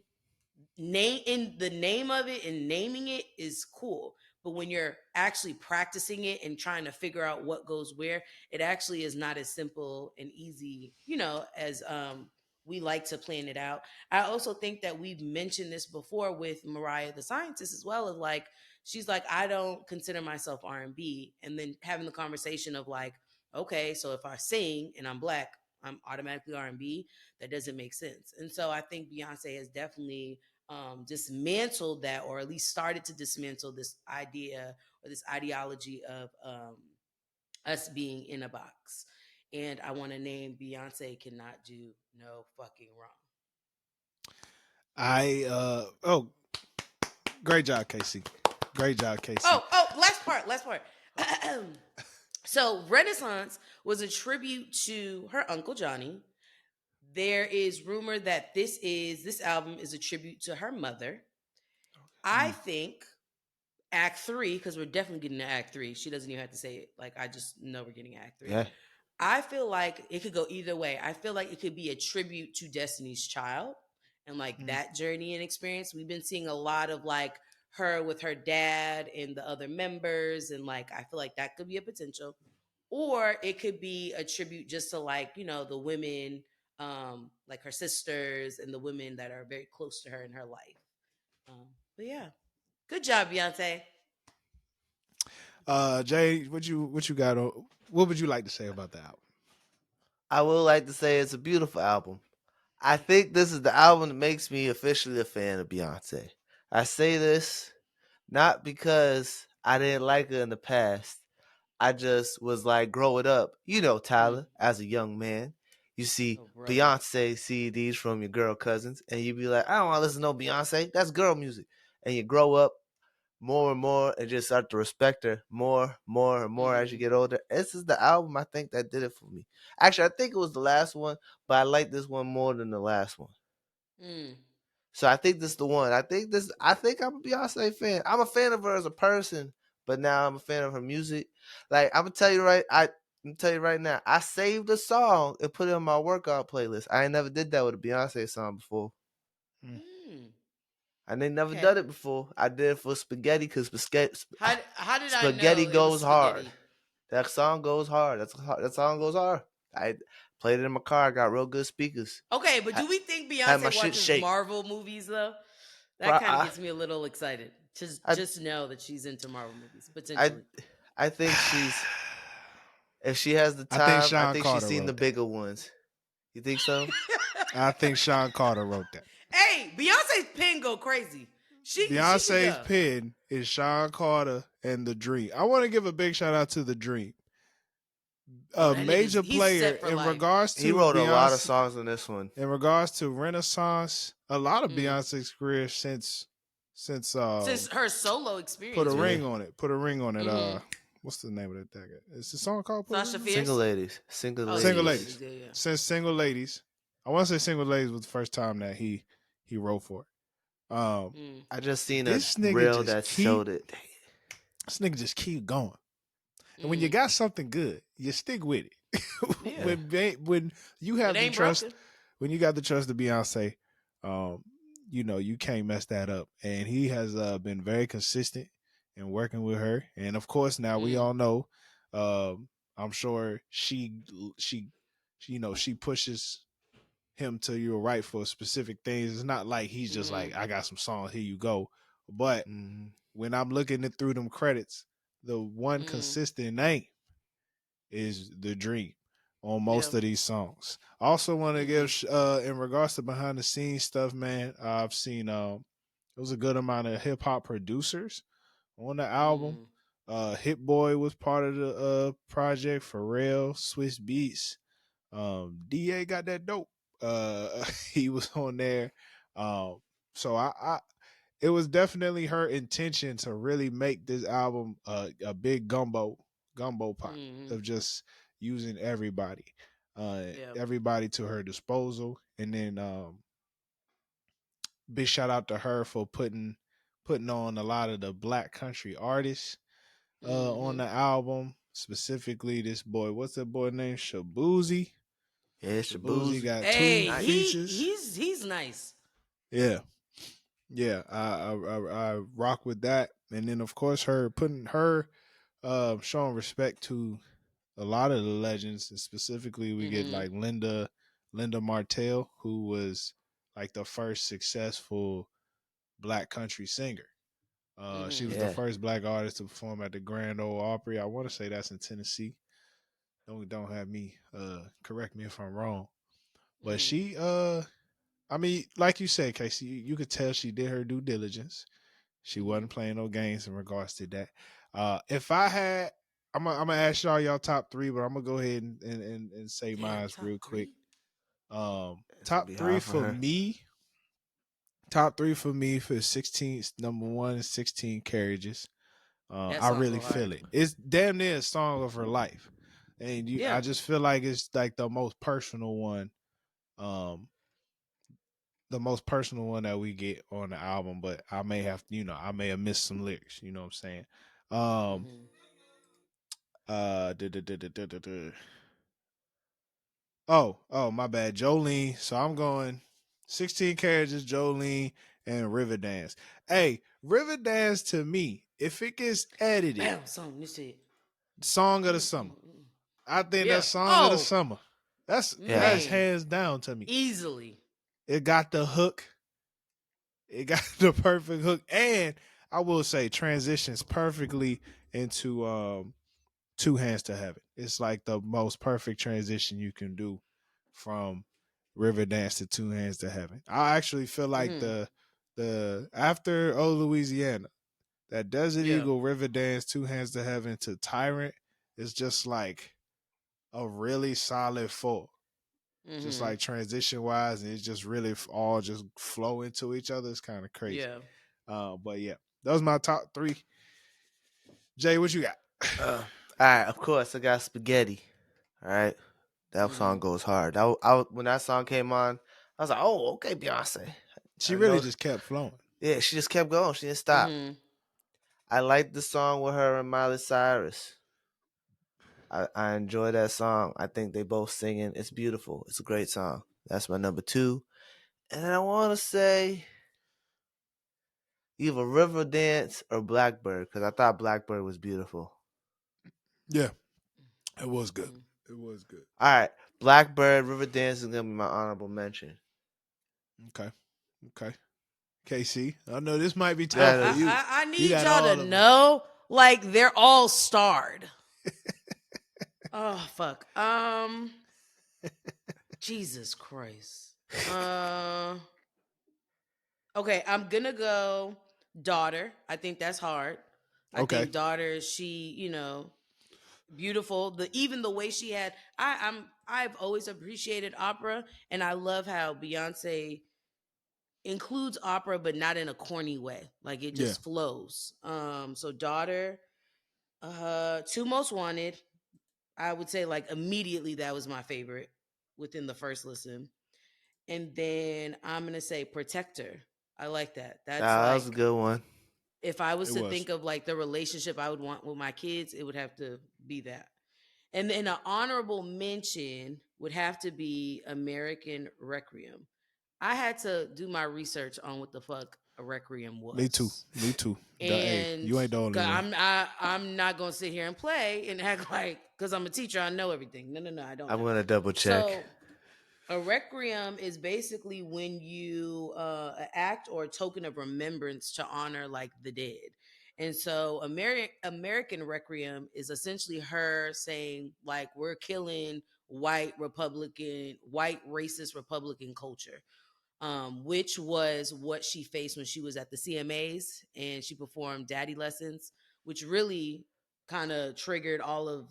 the name of it and naming it is cool, but when you're actually practicing it and trying to figure out what goes where, it actually is not as simple and easy, as we like to plan it out. I also think that we've mentioned this before with Mariah the Scientist as well, as like she's like, I don't consider myself R&B, and then having the conversation of like, okay, so if I sing and I'm black, I'm automatically R&B. That doesn't make sense. And so I think Beyonce has definitely dismantled that, or at least started to dismantle this idea or this ideology of us being in a box. And I want to name Beyonce cannot do no fucking wrong. Great job, Casey. Great job, Casey. Last part. So Renaissance was a tribute to her Uncle Johnny. There is rumor that this album is a tribute to her mother. I think Act 3, because we're definitely getting to Act 3. She doesn't even have to say it. Like, I just know we're getting Act 3. Yeah. I feel like it could go either way. I feel like it could be a tribute to Destiny's Child and like that journey and experience. We've been seeing a lot of like her with her dad and the other members, and like I feel like that could be a potential. Or it could be a tribute just to like, the women, like her sisters and the women that are very close to her in her life. But yeah. Good job, Beyonce. Jay, what you got? What would you like to say about the album? I would like to say it's a beautiful album. I think this is the album that makes me officially a fan of Beyonce. I say this not because I didn't like her in the past. I just was like growing up, Tyler, as a young man, you see Beyonce CDs from your girl cousins, and you be like, I don't want to listen to no Beyonce. That's girl music. And you grow up more and more and just start to respect her more and more as you get older. This is the album I think that did it for me. Actually, I think it was the last one, but I like this one more than the last one. So I think this is the one. I think I'm a Beyonce fan. I'm a fan of her as a person, but now I'm a fan of her music. Like I'm gonna tell you right now, I saved a song and put it on my workout playlist. I ain't never did that with a Beyonce song before. I ain't never done it before. I did it for Spaghetti because Spaghetti goes hard. That song goes hard. That song goes hard. I played it in my car. I got real good speakers. Okay, but do we think Beyonce watches Marvel movies though? That kind of gets me a little excited. Just know that she's into Marvel movies potentially. I think if she has the time, I think she's seen the bigger ones. You think so? I think Sean Carter wrote that. Hey, Beyonce's pen go crazy. Beyonce's pen is Sean Carter and The Dream. I want to give a big shout out to The Dream. A major player in regards to he wrote Beyonce, a lot of songs on this one. In regards to Renaissance, a lot of Beyonce's career since her solo experience. Put a ring on it. Put a ring on it. What's the name of that tag? Is the song called Sasha Fierce? Single Ladies. Single Ladies. Yeah. Since Single Ladies. I want to say Single Ladies was the first time that he wrote for it. I just seen a reel that showed it. This nigga just keep going. And when you got something good, you stick with it. when you have the trust, when you got the trust of Beyonce, you can't mess that up. And he has been very consistent in working with her. And of course, now we all know, I'm sure she pushes him to your right for specific things. It's not like he's just like, I got some songs, here you go. But when I'm looking it through them credits, the one consistent name is The Dream on most of these songs. Also want to give in regards to behind the scenes stuff, man, I've seen it was a good amount of hip hop producers on the album. Hit Boy was part of the project. Pharrell, Swiss Beats, Da got that dope. He was on there. So I it was definitely her intention to really make this album a big gumbo pot Mm-hmm. of just using everybody, Yeah. everybody to her disposal, and then big shout out to her for putting on a lot of the black country artists on Mm-hmm. the album. Specifically, this boy, what's that boy name? Shabuzi. Yeah, it's your Shabuzi boozy. got two Hey, Nice. features. he's nice. Yeah, yeah. I rock with that, and then of course her putting her showing respect to a lot of the legends, and specifically we get Mm-hmm. like Linda Martell, who was like the first successful black country singer. She Mm-hmm. was the Yeah. first black artist to perform at the Grand Ole Opry. I want to say that's in Tennessee. Don't have me correct me if I'm wrong. But Mm-hmm. she I mean, like you said, Casey, you could tell she did her due diligence. She Mm-hmm. wasn't playing no games in regards to that. If I had I'm gonna ask y'all top three, but I'm gonna go ahead and say Damn, mine top real quick. three. It's gonna Top be three hard for for her. me. Top three for me for 16. Number one is 16 Carriages. That I song really go hard. feel it. It's damn near a song of her life, and I Yeah. just feel like it's like um, the most personal one that we get on the album. But I may have, I may have missed some lyrics. You know what I'm saying? Um, Mm-hmm. duh, duh, duh, duh, duh, duh, duh. Oh, my bad, Jolene. So I'm going 16 Carriages, Jolene, and Riverdance. Hey, Riverdance to me, if it gets edited, Bam, song. This shit. song of the summer. Mm-mm-mm. I think Yeah. that's song of the Oh summer. That's Yeah. man, hands down to me. easily. It got the hook. It got the perfect hook, and I will say transitions perfectly into Two Hands to Heaven. It's like the most perfect transition you can do from Riverdance to Two Hands to Heaven. I actually feel like Mm-hmm. the after Oh Louisiana, that Desert Yeah. Eagle, Riverdance, Two Hands to Heaven to Tyrant is just like a really solid four. Just Mm-hmm. like transition wise, and it's just really all just flow into each other. It's kind of crazy. Yeah. But yeah, those my top three. Jay, what you got? All right. Of course, I got spaghetti. All right. That Mm-hmm. song goes hard. When that song came on, I was like, "Oh, okay, Beyonce." She I really know. just kept flowing. Yeah, she just kept going. She didn't stop. Mm-hmm. I like the song with her and Miley Cyrus. I enjoy that song. I think they both singing. It's beautiful. It's a great song. That's my number two. And I want to say either River Dance or Blackbird because I thought Blackbird was beautiful. Yeah, it was good. Mm-hmm. It was good. All right, Blackbird, River Dance is gonna be my honorable mention. Okay. Okay. KC, I know this might be tough That for is, you. I You need got y'all to all of them. know, like they're all starred. Oh fuck. Jesus Christ. Okay, I'm gonna go daughter. I think that's hard. I Okay. think daughter, she, beautiful. Even the way she had I've always appreciated opera, and I love how Beyonce includes opera but not in a corny way. Like it Yeah. just flows. So daughter, two most wanted. I would say like immediately that was my favorite within the first listen. And then I'm gonna say protector. I like that. That's that was a like good one. if I was It to was. think of like the relationship I would want with my kids, it would have to be that. And then an honorable mention would have to be American Requiem. I had to do my research on what the fuck a requiem Me too. was. Me too. Hey, And you ain't the only 'cause one. I'm not gonna sit here and play and act like because I'm a teacher I know everything. No, I don't I'm know. gonna double check. So a requiem is basically when you act or a token of remembrance to honor like the dead. And so American Requiem is essentially her saying like we're killing white racist Republican culture, which was what she faced when she was at the CMAs and she performed Daddy Lessons, which really kind of triggered all of,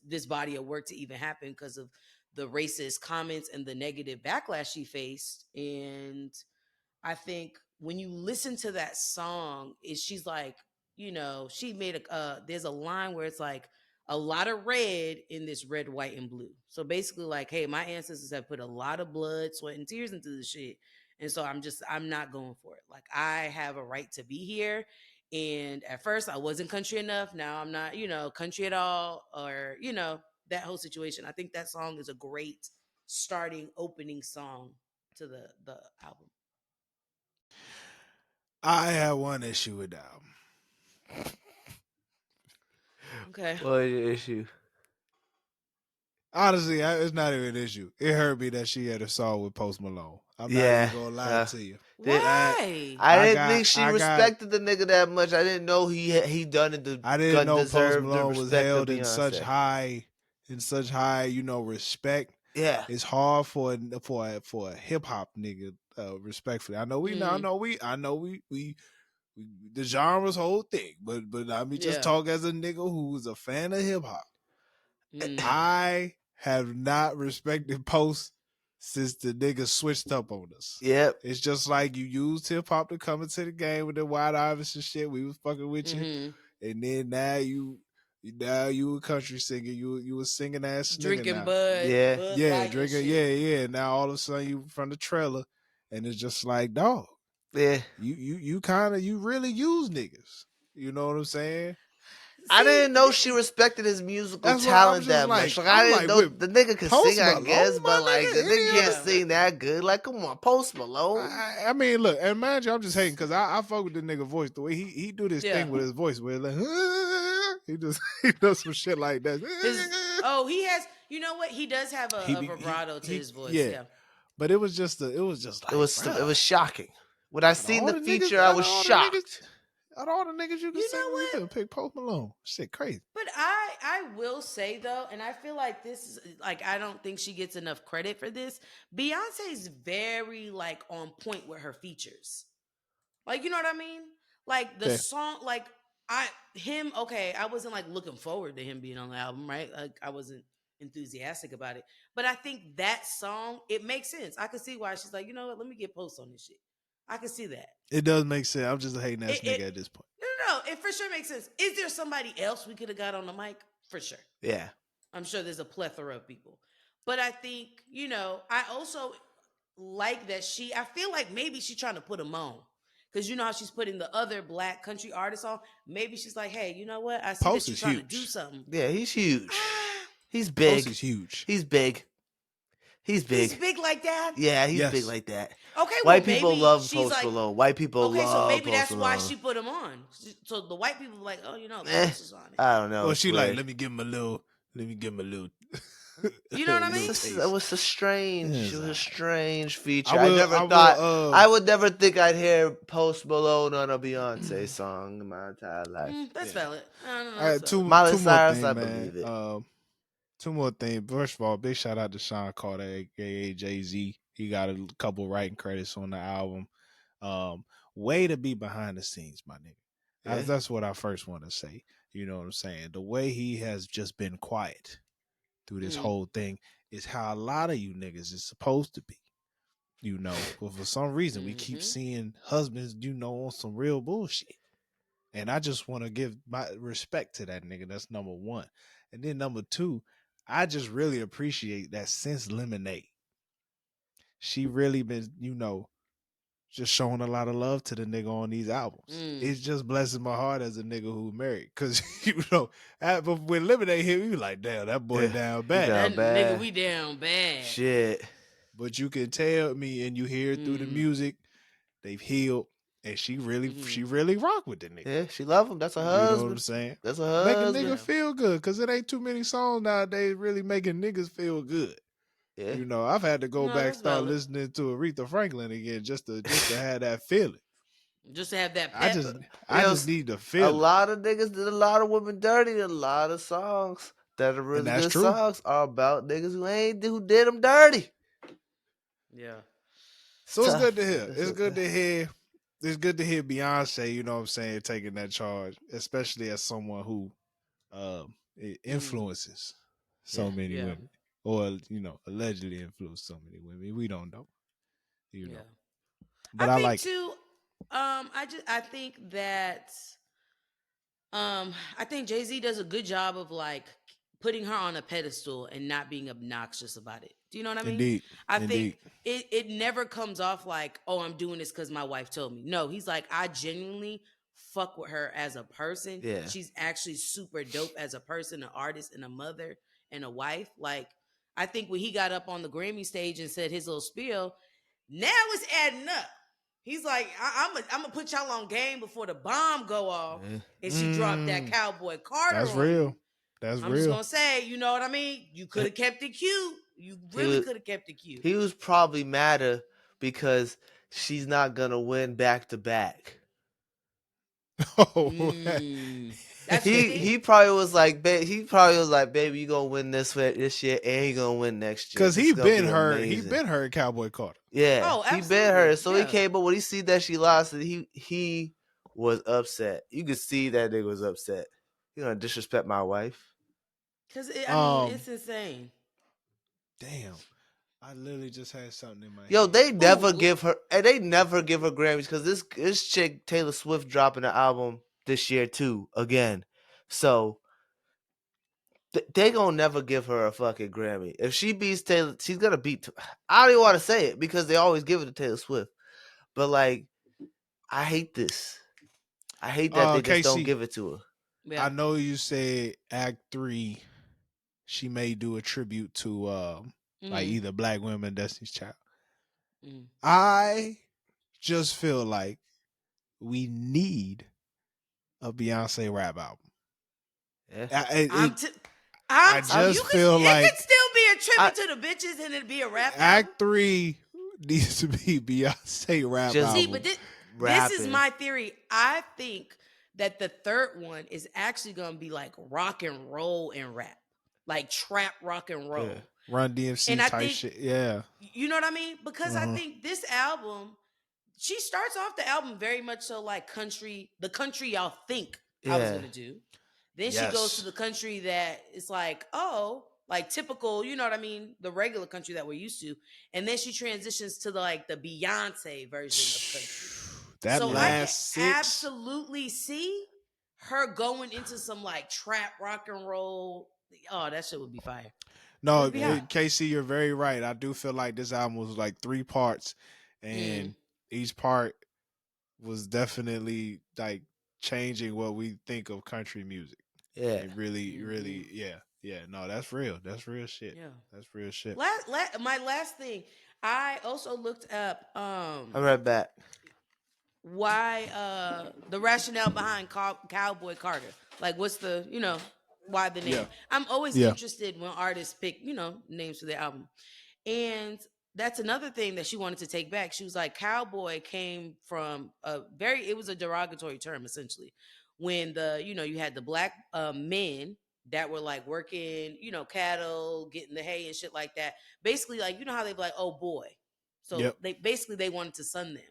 this body of work to even happen because of the racist comments and the negative backlash she faced. And I think when you listen to that song, she's like, she made there's a line where it's like a lot of red in this red, white, and blue. So basically, like, hey, my ancestors have put a lot of blood, sweat, and tears into this shit. And so I'm not going for it. Like, I have a right to be here. And at first I wasn't country enough. Now I'm not, country at all, or, that whole situation. I think that song is a great opening song to the album. I have one issue with that album. Okay. What is your issue? Honestly, it's not even an issue. It hurt me that she had a song with Post Malone. I'm not even gonna lie to you. Why? I didn't think she respected the nigga that much. I didn't know he done it. I didn't know Post Malone was held in such high, respect. Yeah, it's hard for a hip hop nigga. Respectfully, I know we the genre's whole thing, but I mean, just talk as a nigga who's a fan of hip hop. I have not respected Post since the nigga switched up on us. Yep. It's just like you used hip hop to come into the game with the White Iverson shit. We was fucking with you, and then now you a country singer. You was singing ass drinking now. Bud. Yeah, drinking. Yeah. Now all of a sudden you from the trailer, and it's just like, dog. Yeah. You really use niggas. You know what I'm saying? I didn't know she respected his musical talent that much. Like, I didn't know the nigga could sing, I guess, but like the nigga can't sing that good. Like, come on, Post Malone. I mean, look, and mind you, I'm just hating because I fuck with the nigga voice. The way he do this thing with his voice, where like he does some shit like that. He has. You know what? He does have a vibrato to his voice. Yeah. But it was just like, it was shocking. When I seen the feature, I was shocked. Out of all the niggas you can sing, you could pick Post Malone. Shit, crazy. But I will say though, and I feel like this is like, I don't think she gets enough credit for this. Beyonce's very like on point with her features. Like, you know what I mean? Like the song, like I wasn't like looking forward to him being on the album, right? Like I wasn't enthusiastic about it. But I think that song, it makes sense. I could see why she's like, you know what, let me get Post on this shit. I can see that. It does make sense. I'm just a hating ass nigga at this point. No. It for sure makes sense. Is there somebody else we could have got on the mic? For sure. Yeah. I'm sure there's a plethora of people. But I think, I also like that I feel like maybe she's trying to put him on. Because you know how she's putting the other black country artists on? Maybe she's like, hey, you know what? I see Post that you're trying to do something. Yeah, he's huge. He's big. Post is huge. He's big. He's big. He's big like that? Yeah, he's big like that. Okay, white people love Post Malone. White people love Post Malone. Okay, so maybe that's why she put him on. So the white people are like, oh, Post is on it. I don't know. Well, she like, let me give him a little. You know what I mean? It was a strange feature. I would never think I'd hear Post Malone on a Beyonce song in my entire life. That's valid. Miley Cyrus, I believe it. Two more things. First of all, big shout out to Sean Carter, aka Jay-Z. He got a couple writing credits on the album. Way to be behind the scenes, my nigga. Yeah. That's what I first want to say. You know what I'm saying? The way he has just been quiet through this whole thing is how a lot of you niggas is supposed to be. But for some reason we keep seeing husbands, on some real bullshit. And I just want to give my respect to that nigga. That's number one. And then number two, I just really appreciate that since Lemonade, she really been, just showing a lot of love to the nigga on these albums. It's just blessing my heart as a nigga who married. Because, but when Lemonade hit, we were like, damn, that boy down bad. Nigga, we down bad. Shit. But you can tell me and you hear through the music, they've healed. And she really rock with the nigga. Yeah, she love him. That's her husband. You know what I'm saying? That's her husband. Make a nigga feel good. Because it ain't too many songs nowadays really making niggas feel good. Yeah. I've had to go back start listening to Aretha Franklin again just to have that feeling. Just to have that pep. I just need to feel a lot of niggas did a lot of women dirty. A lot of songs that are really good songs are about niggas who did them dirty. Yeah. So it's good to hear. It's good to hear. It's good to hear Beyonce, you know what I'm saying, taking that charge, especially as someone who it influences so Yeah. many women, or allegedly influenced so many women. We don't know, know. But I I think like too. I think that I think Jay-Z does a good job of like putting her on a pedestal and not being obnoxious about it. Do you know what I it. mean? Indeed, I indeed. think it never comes off like, oh, I'm doing this because my wife told me. No, he's like, I genuinely fuck with her as a person. Yeah. She's actually super dope as a person, an artist, and a mother and a wife. Like, I think when he got up on the Grammy stage and said his little spiel, now it's adding up. He's like, I'm gonna put y'all on game before the bomb go off, and she dropped that Cowboy Carter That's on real. you. That's I'm real. just gonna say, you know what I mean? You could have kept it cute. You really could have kept it cute. He was probably madder because she's not gonna win back to back. That's he probably was like, baby, you gonna win this year, and he gonna win next year. Because he been her Cowboy Carter. Yeah, he been her. So he yeah. came, but when he see that she lost, he was upset. You could see that nigga was upset. You gonna disrespect my wife? Because it's insane. Damn, I literally just had something in my Yo, head. they never give her Grammys because this chick Taylor Swift dropping an album this year too again. So they gonna never give her a fucking Grammy. If she beats Taylor, she's gonna beat. I don't even want to say it because they always give it to Taylor Swift. But like, I hate this. I hate that they just don't give it to her. Yeah. I know you said Act 3, she may do a tribute to like either Black Women, Destiny's Child. I just feel like we need a Beyonce rap album. Yeah. I just feel like it could still be a tribute to the bitches and it'd be a rap Act album. 3 needs to be Beyonce rap album. See, but this is my theory. I think that the third one is actually going to be like rock and roll and rap, like trap rock and roll. Yeah. Run DMC type shit. Yeah. You know what I mean? Because I think this album, she starts off the album very much so like the country y'all think I was going to do. Then she goes to the country that is like, oh, like typical, you know what I mean? The regular country that we're used to. And then she transitions to the Beyonce version of country. So I can absolutely see her going into some like trap rock and roll. Oh, that shit would be fire. No, KC, you're very right. I do feel like this album was like 3 parts, and each part was definitely like changing what we think of country music. Yeah, it really, yeah. No, that's real. That's real shit. Yeah, that's real shit. My last thing, I also looked up. I read back. Why the rationale behind Cowboy Carter? Like, what's the why the name? Yeah. I'm always interested when artists pick names for their album, and that's another thing that she wanted to take back. She was like, Cowboy came from it was a derogatory term essentially. When you had the black men that were like working, cattle, getting the hay and shit like that. Basically, like, how they'd be like, oh boy. So they wanted to sun them.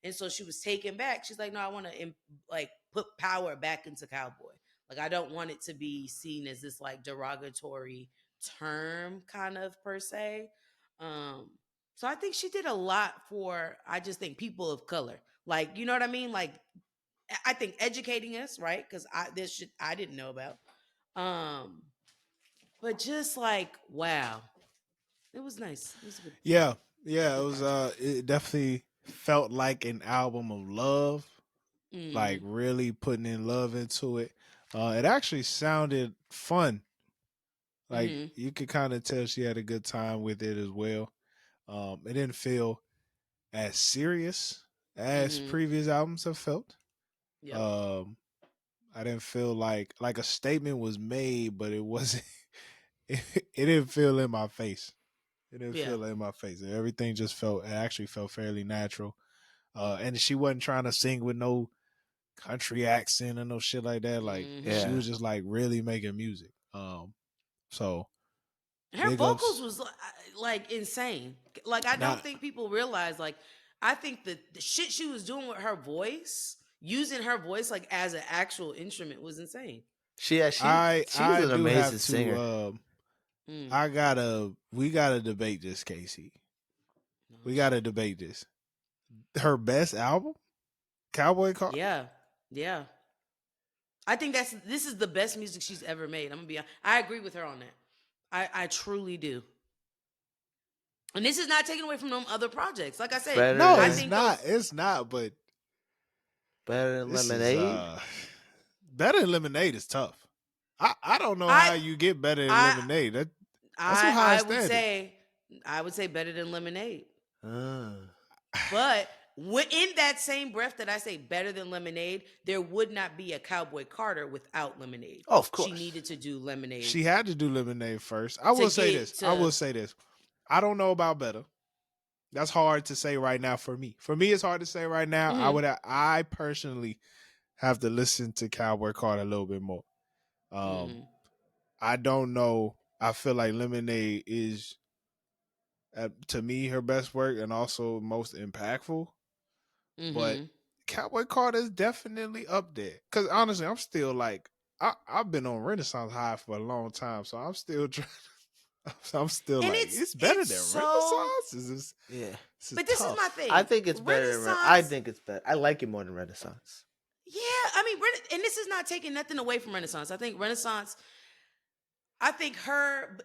And so she was taken back. She's like, no, I want to like put power back into Cowboy. Like, I don't want it to be seen as this like derogatory term kind of per se. So I think she did a lot for, I just think, people of color. Like, you know what I mean? Like, I think educating us, right? Because this shit I didn't know about. But just like, wow. It was nice. It was good. Yeah. It was it definitely felt like an album of love. Like really putting in love into it. It actually sounded fun. Like you could kind of tell she had a good time with it as well. It didn't feel as serious as previous albums have felt. Yep. I didn't feel like a statement was made, but it wasn't. It didn't feel in my face. It didn't feel in my face. Everything just actually felt fairly natural. And she wasn't trying to sing with no country accent or no shit like that. Like she was just like really making music. So her vocals was like insane. Like I don't think people realize. Like I think the shit she was doing with her voice, using her voice like as an actual instrument, was insane. She's I an do amazing have singer. to. Mm. We gotta debate this, Casey. No We shit. gotta debate this. Her best album, Cowboy Carter. Yeah, yeah. I think this is the best music she's ever made. I'm gonna be. I agree with her on that. I truly do. And this is not taken away from them other projects. Like I said, Better No, I than it's think not. those. It's not. But this is Lemonade. better than Lemonade is tough. I don't know I how you get better than I Lemonade. That's some high standard. I would say better than Lemonade. Uh, But in that same breath that I say better than Lemonade, there would not be a Cowboy Carter without Lemonade. Oh, of course. She needed to do Lemonade. She had to do Lemonade first. I will say this. I don't know about better. That's hard to say right now for me. For me, it's hard to say right now. Mhm. I personally have to listen to Cowboy Carter a little bit more. Mhm. I don't know. I feel like Lemonade is, to me, her best work and also most impactful. But Mhm. Cowboy Carter is definitely up there. Because honestly, I'm still like, I've been on Renaissance High for a long time, so I'm still trying. I'm still And like, it's better than Renaissance. yeah. But this tough. is my thing. I think it's better than Renaissance. I think it's better. I like it more than Renaissance. Yeah, I mean, and this is not taking nothing away from Renaissance. I think Renaissance. I think her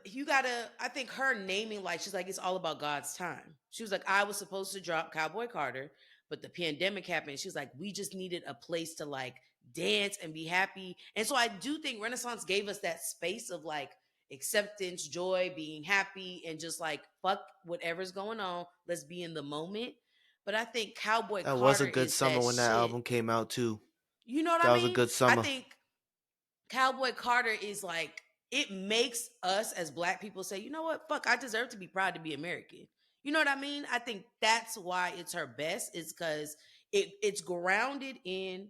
naming, like, she's like, it's all about God's time. She was like, I was supposed to drop Cowboy Carter, but the pandemic happened. She was like, we just needed a place to like dance and be happy. And so I do think Renaissance gave us that space of like acceptance, joy, being happy, and just like, fuck whatever's going on. Let's be in the moment. But I think Cowboy That was a Carter good is summer that when that shit. album came out too. You know what That I was a mean? good I summer. think Cowboy Carter is like, it makes us as black people say, you know what? Fuck, I deserve to be proud to be American. You know what I mean? I think that's why it's her best, is because it's grounded in,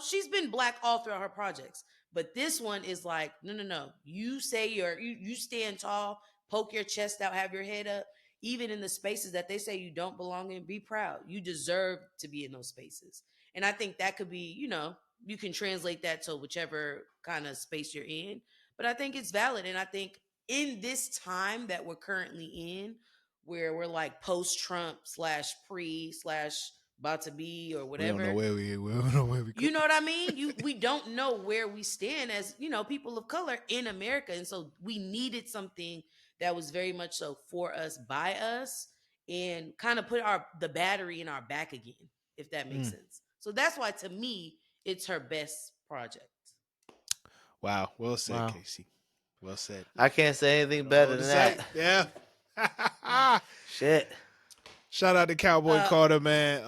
she's been black all throughout her projects. But this one is like, no. You say you stand tall, poke your chest out, have your head up, even in the spaces that they say you don't belong in, be proud. You deserve to be in those spaces. And I think that could be, you can translate that to whichever kind of space you're in. But I think it's valid. And I think in this time that we're currently in, where we're like post Trump / pre / about to be or We don't know whatever, where we don't know where we go. you know what I mean? We don't know where we stand as, people of color in America. And so we needed something that was very much so for us, by us, and kind of put the battery in our back again, if that makes sense. So that's why, to me, it's her best project. Wow. Well said, Casey. Well said. I can't say anything better than that. Yeah. Shit. Shout out to Cowboy Carter, man.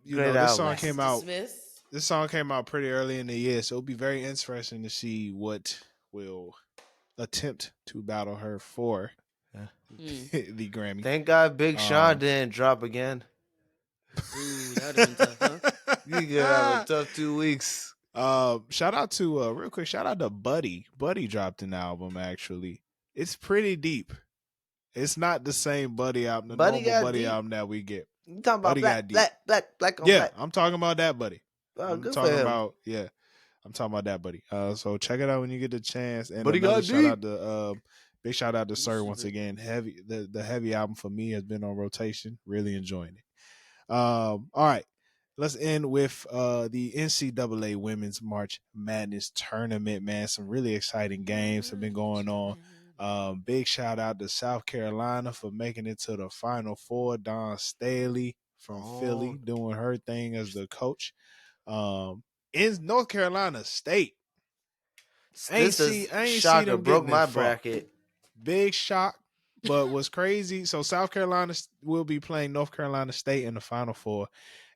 Great this album. song came out. Dismissed. This song came out pretty early in the year, so it'll be very interesting to see what will attempt to battle her for the Grammy. Thank God Big Sean didn't drop again. Ooh, that would have been tough, huh? You could have a tough 2 weeks. Shout out to real quick. Shout out to Buddy. Buddy dropped an album. Actually, it's pretty deep. It's not the same Buddy album, the normal Buddy album that we get. You talking about Buddy black on yeah, black? I'm talking about that Buddy. Oh, I'm good talking for him. about I'm talking about that Buddy. So check it out when you get the chance. And Buddy another got shout deep. out to big shout out to Sir once again. Heavy the Heavy album for me has been on rotation. Really enjoying it. All right. Let's end with the NCAA Women's March Madness Tournament, man. Some really exciting games have been going on. Big shout out to South Carolina for making it to the Final Four. Dawn Staley from Philly doing her thing as the coach. In North Carolina State, I ain't see them broke my far. bracket. Big shock, but what's crazy. So South Carolina will be playing North Carolina State in the Final Four.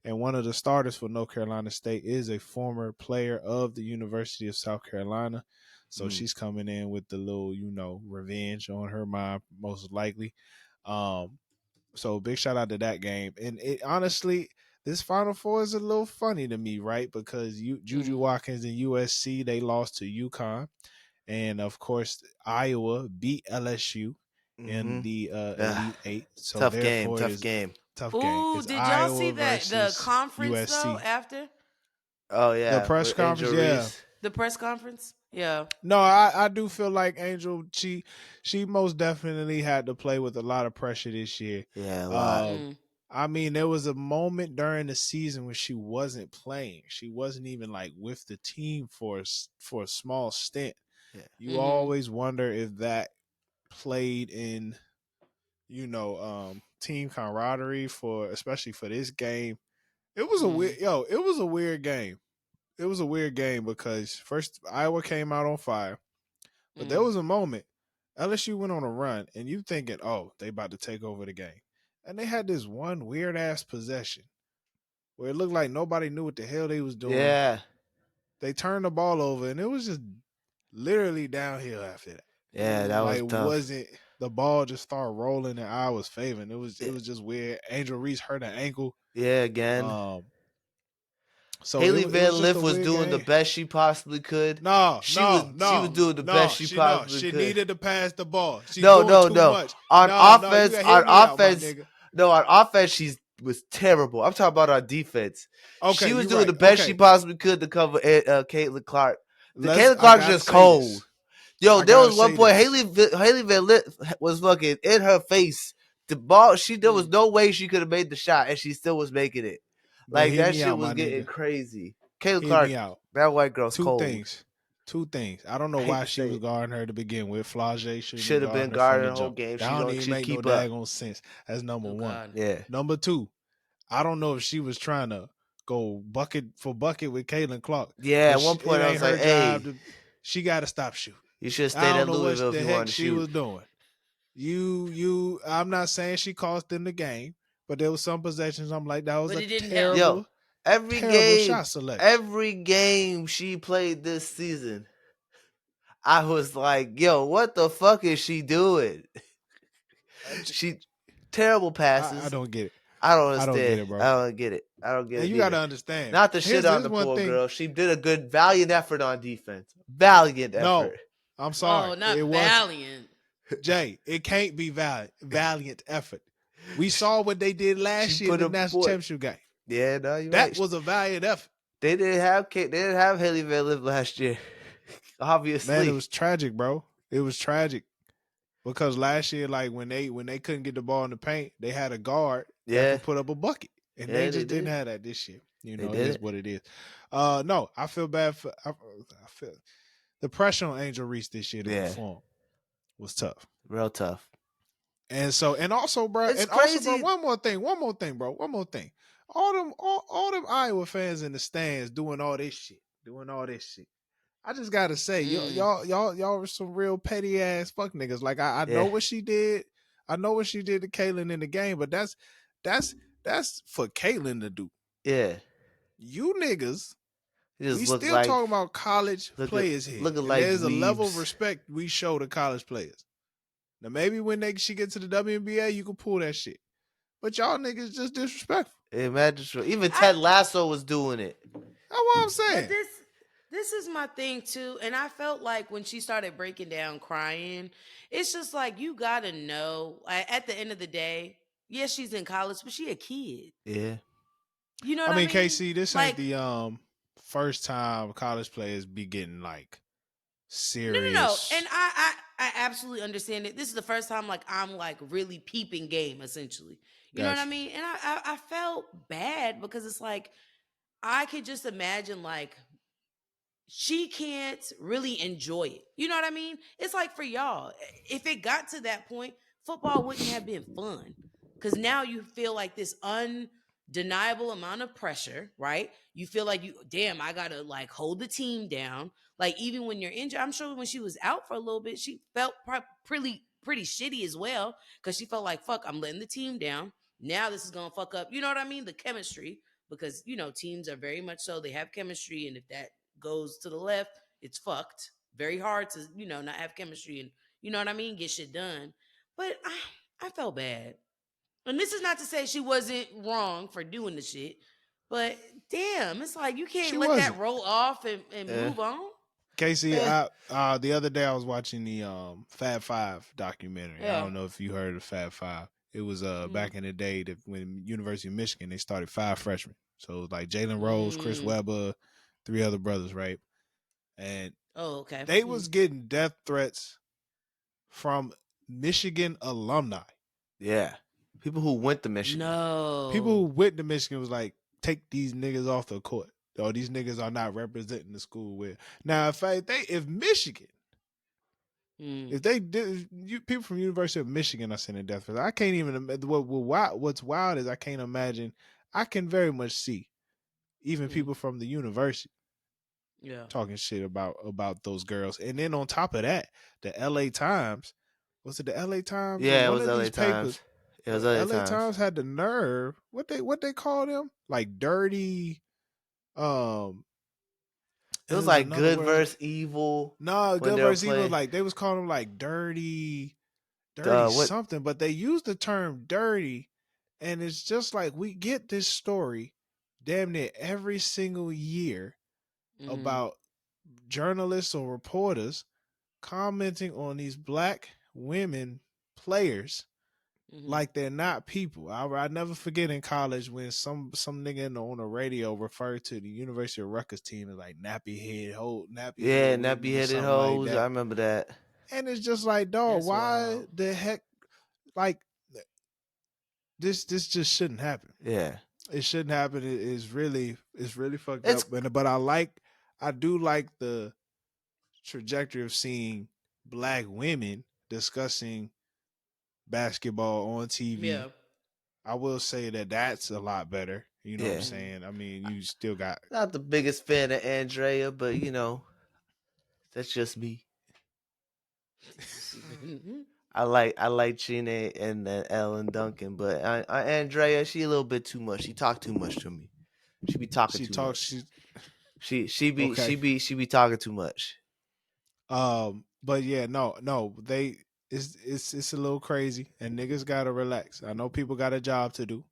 And one of the starters for North Carolina State is a former player of the University of South Carolina. So she's coming in with the little, revenge on her mind, most likely. So big shout out to that game. And it honestly, this Final Four is a little funny to me, right? Because Juju Watkins and USC, they lost to UConn. And of course, Iowa beat LSU in the Elite Eight. So tough therefore, game. Tough Ooh, game. It's did y'all Iowa see that the versus conference USC. though after? Oh yeah, The press with conference, Angel yeah. Reese. The press conference? Yeah. No, I do feel like Angel, she most definitely had to play with a lot of pressure this year. Yeah, a lot. I mean, there was a moment during the season when she wasn't playing. She wasn't even like with the team for a small stint. Yeah. You always wonder if that played in, team camaraderie especially for this game. It was it was a weird game. It was a weird game because first Iowa came out on fire, but there was a moment LSU went on a run and you thinking, oh, they about to take over the game. And they had this one weird ass possession where it looked like nobody knew what the hell they was doing. Yeah. They turned the ball over and it was just literally downhill after that. Yeah, that was tough. Wasn't the ball just started rolling in Iowa's favor, and it was just weird. Angel Reese hurt an ankle. Yeah, again. So Haley Van Lith was doing the best she possibly could. She was doing the best she possibly she could. She needed to pass the ball. No. Much. On offense, on offense, she was terrible. I'm talking about on defense. Okay, she was doing the best she possibly could to cover Caitlin Clark. Caitlin Clark's just cold. Yo, there was one point Haley Van Lith was fucking in her face. The ball, there was no way she could have made the shot, and she still was making it. Like that shit was getting crazy. Caitlin Clark, that white girl's cold. Two things. I don't know why she was guarding her to begin with. Flage should have been guarding the whole game. That don't even make no daggone sense. That's number one. God. Yeah. Number two, I don't know if she was trying to go bucket for bucket with Caitlin Clark. Yeah, at one point I was like, hey, she got to stop shooting. You should stay at Louisville if you want to shoot. She was doing. I'm not saying she cost them the game, but there was some possessions I'm like, that was terrible. Yo, every game she played this season, I was like, yo, what the fuck is she doing? She terrible passes. I don't get it. I don't understand. I don't get it, bro. I don't get it. And you got to understand. Not the shit on the poor girl. She did a good, valiant effort on defense. Valiant effort. No, I'm sorry. Oh, not valiant. Jay, it can't be valiant effort. We saw what they did last year in the national championship game. Yeah, no, you're right. That was a valiant effort. They didn't have Haley Van Lith last year. Obviously, man, it was tragic, bro. It was tragic because last year, like when they couldn't get the ball in the paint, they had a guard that could put up a bucket, and they just didn't have that this year. You know, it is what it is. No, I feel bad for. I feel the pressure on Angel Reese this year to perform was tough, real tough. And also, bro, one more thing, bro. All them Iowa fans in the stands doing all this shit. I just gotta say, y'all were some real petty ass fuck niggas. Like I know what she did. I know what she did to Caitlin in the game, but that's for Caitlin to do. Yeah, you niggas. We still talking about college players here. There's a level of respect we show to college players. Now maybe when she get to the WNBA, you can pull that shit. But y'all niggas just disrespectful. Imagine even Ted Lasso was doing it. That's what I'm saying. This is my thing too, and I felt like when she started breaking down, crying, it's just like you gotta know. At the end of the day, yes, she's in college, but she a kid. Yeah, you know what I mean? KC, this ain't the first time college players be getting like serious. No, and I absolutely understand it. This is the first time like I'm like really peeping game essentially. You know what I mean? And I felt bad because it's like I could just imagine like she can't really enjoy it. You know what I mean? It's like for y'all, if it got to that point, football wouldn't have been fun because now you feel like this undeniable amount of pressure, right? You feel like I gotta like hold the team down. Like even when you're injured, I'm sure when she was out for a little bit, she felt pretty shitty as well because she felt like, fuck, I'm letting the team down. Now this is gonna fuck up. You know what I mean? The chemistry, because teams are very much so they have chemistry, and if that goes to the left, it's fucked. Very hard to not have chemistry and you know what I mean, get shit done. But I felt bad. And this is not to say she wasn't wrong for doing the shit, but damn, it's like you can't let that roll off and move on. Casey, the other day I was watching the Fab Five documentary. Yeah. I don't know if you heard of Fab Five. It was back in the day that when University of Michigan they started 5 freshmen. So it was like Jalen Rose, Chris Webber, 3 other brothers, right? and okay. they was getting death threats from Michigan alumni. Yeah. People who went to Michigan. No. People who went to Michigan was like, take these niggas off the court. Or these niggas are not representing the school well. Now, if Michigan, if they did, people from University of Michigan are sending death threats. I can't even. What's wild is I can't imagine. I can very much see even people from the university, talking shit about those girls. And then on top of that, the L.A. Times, was it the L.A. Times? Yeah, it one was of LA these Times. papers. It was LA L.A. Times. Times had the nerve. What they call them? Like dirty. It was like good versus evil. No, good versus evil. Like they was calling them like dirty something, but they used the term dirty, and it's just like we get this story damn near every single year about journalists or reporters commenting on these black women players like they're not people. I never forget in college when some nigga on the radio referred to the University of Rutgers team as like nappy headed nappy headed hoes. Like I remember that. And it's just like, dog, why the heck, like this just shouldn't happen. Yeah, it shouldn't happen. It's really fucked up. But I do like the trajectory of seeing black women discussing basketball on TV. Yeah. I will say that's a lot better. You know what I'm saying? I mean, you still got... Not the biggest fan of Andrea, but, that's just me. I like Gina and Ellen Duncan, but Andrea, she a little bit too much. She talk too much to me. She be talking too much. She be talking too much. But yeah, no, it's a little crazy, and niggas gotta relax. I know people got a job to do,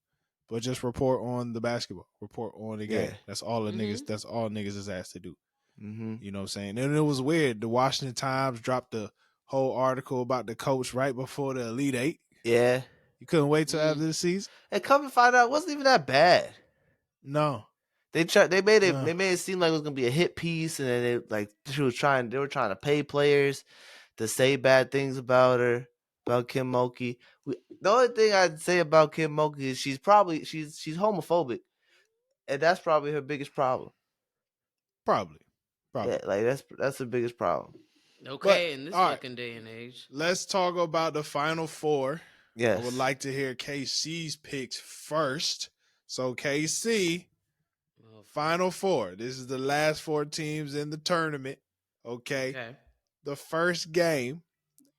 but just report on the basketball, report on the game. That's all niggas. That's all niggas is asked to do. You know what I'm saying? And it was weird. The Washington Times dropped the whole article about the coach right before the Elite Eight. Yeah, you couldn't wait till after the season. And come and find out, it wasn't even that bad. No. They made it seem like it was gonna be a hit piece, and then they were trying to pay players to say bad things about her, about Kim Mulkey. The only thing I'd say about Kim Mulkey is she's homophobic, and that's probably her biggest problem. Probably. Yeah, like that's the biggest problem. Okay, in this fucking day and age. Let's talk about the Final Four. Yes. I would like to hear KC's picks first. So KC, Final Four. This is the last 4 teams in the tournament. Okay. The first game,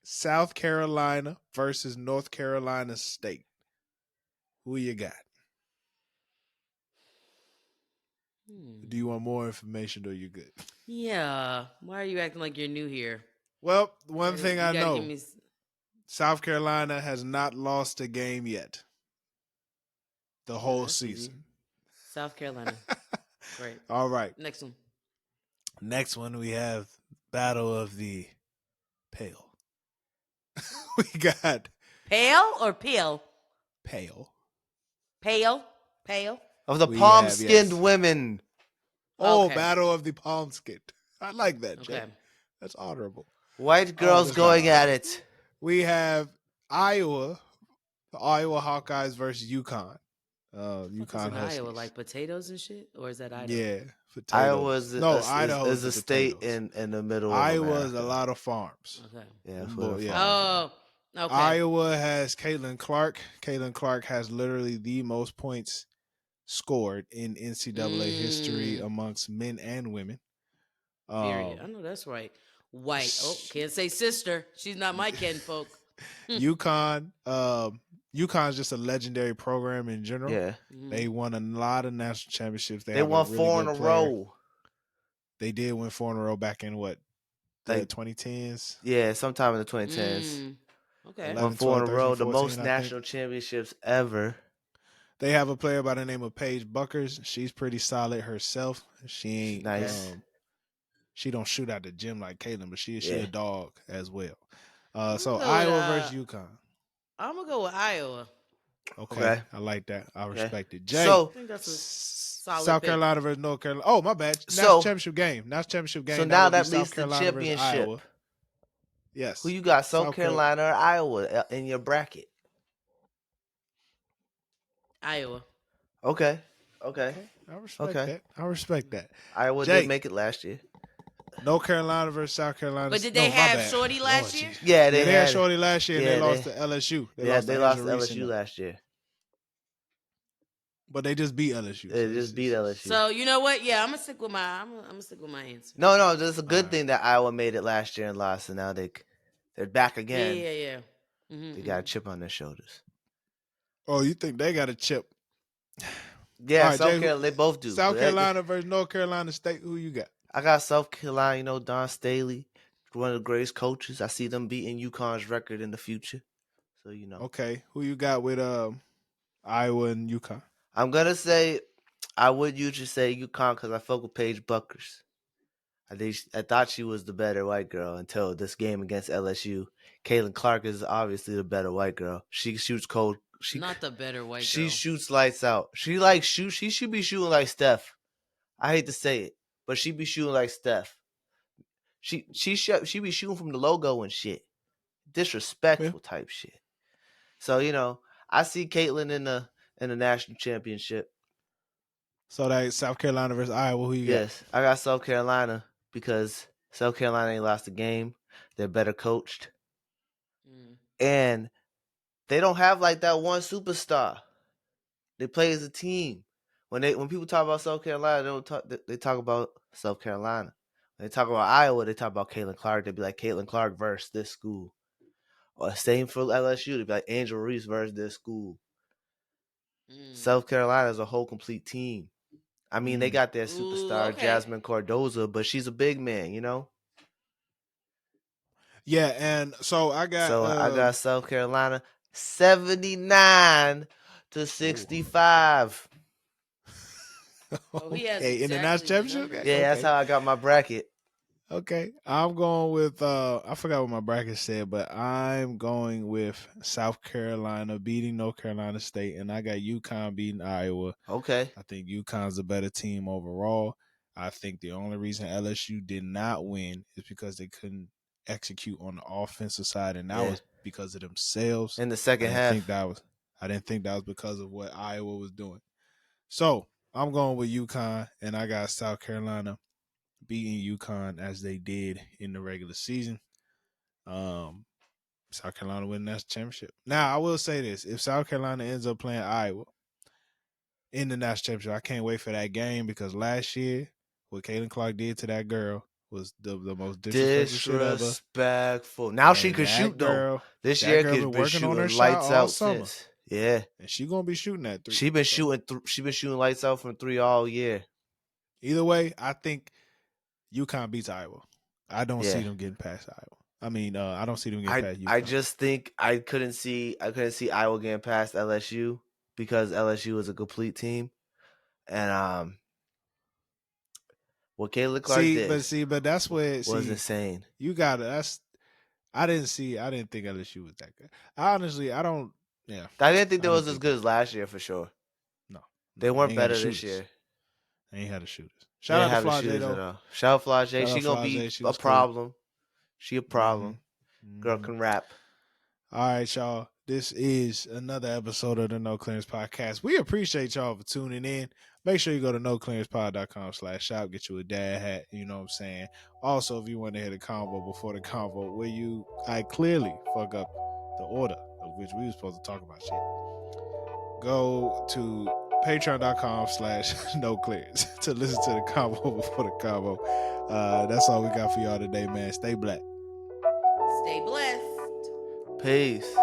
South Carolina versus North Carolina State. Who you got? Do you want more information or you good? Yeah. Why are you acting like you're new here? Well, one thing I know, South Carolina has not lost a game yet. The whole season. Easy. South Carolina. Great. All right. Next one. Next one, we have Battle of the Pale. We got... Pale or pale? Pale. Pale? Of the palm-skinned women. Oh, Battle of the Palm-skinned. I like that, Jay. That's honorable. White girls going at it. We have Iowa, the Iowa Hawkeyes versus UConn. UConn Huskies. Iowa, like potatoes and shit? Or is that Idaho? Yeah, potatoes. Iowa is a state in the middle Iowa of is a lot of farms. Okay. Yeah. Oh, okay. Iowa has Caitlin Clark. Caitlin Clark has literally the most points scored in NCAA history amongst men and women. Period. I know that's right. White. Oh, can't say sister. She's not my kinfolk. UConn's just a legendary program in general. Yeah. They won a lot of national championships. They won really 4 in a row. They did win 4 in a row back in what? The 2010s? Yeah, sometime in the 2010s. Okay. Won 4 in a row, the most national championships ever. They have a player by the name of Paige Buckers. She's pretty solid herself. She ain't nice. She don't shoot out the gym like Caitlin, but she a dog as well. So Iowa versus UConn. I'm gonna go with Iowa. Okay. I like that. I respect it. Jay. So South Carolina versus North Carolina. Oh, my bad. National championship game. So now that leads to championship. Iowa. Yes. Who you got, South Carolina or Iowa in your bracket? Iowa. Okay. I respect that. Iowa did make it last year. North Carolina versus South Carolina. But did they have Shorty last year? Yeah, they had Shorty last year, and they lost to LSU. They lost to LSU last year. But they just beat LSU. They just beat LSU. So you know what? Yeah, I'm gonna stick with my answer. No, it's a good thing that Iowa made it last year and lost, and now they're back again. Yeah. They got a chip on their shoulders. Oh, you think they got a chip? Yeah, right, South Carolina, they both do. South Carolina versus North Carolina State. Who you got? I got South Carolina. Don Staley, one of the greatest coaches. I see them beating UConn's record in the future. So Okay, who you got with Iowa and UConn? I'm gonna say I would usually say UConn because I fuck with Paige Buckers. I thought she was the better white girl until this game against LSU. Caitlin Clark is obviously the better white girl. She shoots cold. Not the better white girl. She shoots lights out. She should be shooting like Steph. I hate to say it, but she be shooting like Steph. She be shooting from the logo and shit. Disrespectful type shit. So I see Caitlin in the national championship. So that South Carolina versus Iowa. Who you got? Yes, I got South Carolina because South Carolina ain't lost a game. They're better coached, and they don't have like that one superstar. They play as a team. When people talk about South Carolina, they talk about South Carolina. When they talk about Iowa, they talk about Caitlin Clark. They'd be like Caitlin Clark versus this school. Or same for LSU. They'd be like Angel Reese versus this school. South Carolina is a whole complete team. I mean, they got their superstar, Jasmine Cardoza, but she's a big man, Yeah, and so I got South Carolina 79-65. Okay, in the national championship? Yeah, that's how I got my bracket. Okay, I'm going with I forgot what my bracket said, but I'm going with South Carolina beating North Carolina State, and I got UConn beating Iowa. Okay, I think UConn's a better team overall. I think the only reason LSU did not win is because they couldn't execute on the offensive side, and that was because of themselves. In the second half, I didn't think that was because of what Iowa was doing. So I'm going with UConn, and I got South Carolina beating UConn as they did in the regular season. South Carolina winning that championship. Now, I will say this. If South Carolina ends up playing Iowa in the national championship, I can't wait for that game because last year, what Caitlin Clark did to that girl was the most disrespectful. Now she could shoot, though. This year, she's been working on her lights out since. Yeah. And she's going to be shooting that three. She been shooting lights out from three all year. Either way, I think UConn beats Iowa. I don't see them getting past Iowa. I mean, I don't see them getting past UConn. I just think I couldn't see Iowa getting past LSU because LSU is a complete team, and what Caitlin Clark did, but that's where was insane. You got it. I didn't think LSU was that good. I don't. Yeah, I didn't think they was as good as last year for sure. No, they weren't better this year. They ain't had the shooters. Shout out to Flau'jae though. Shout out Flau'jae. She gonna be a problem. She a problem. Mm-hmm. Girl can rap. All right, y'all. This is another episode of the No Clearance Podcast. We appreciate y'all for tuning in. Make sure you go to noclearancepod.com/shop. Get you a dad hat. You know what I'm saying? Also, if you want to hit a convo before the convo, where I clearly fuck up the order of which we were supposed to talk about shit, go to patreon.com/noclearance to listen to the convo before the convo. That's all we got for y'all today, man. Stay black. Stay blessed. Peace.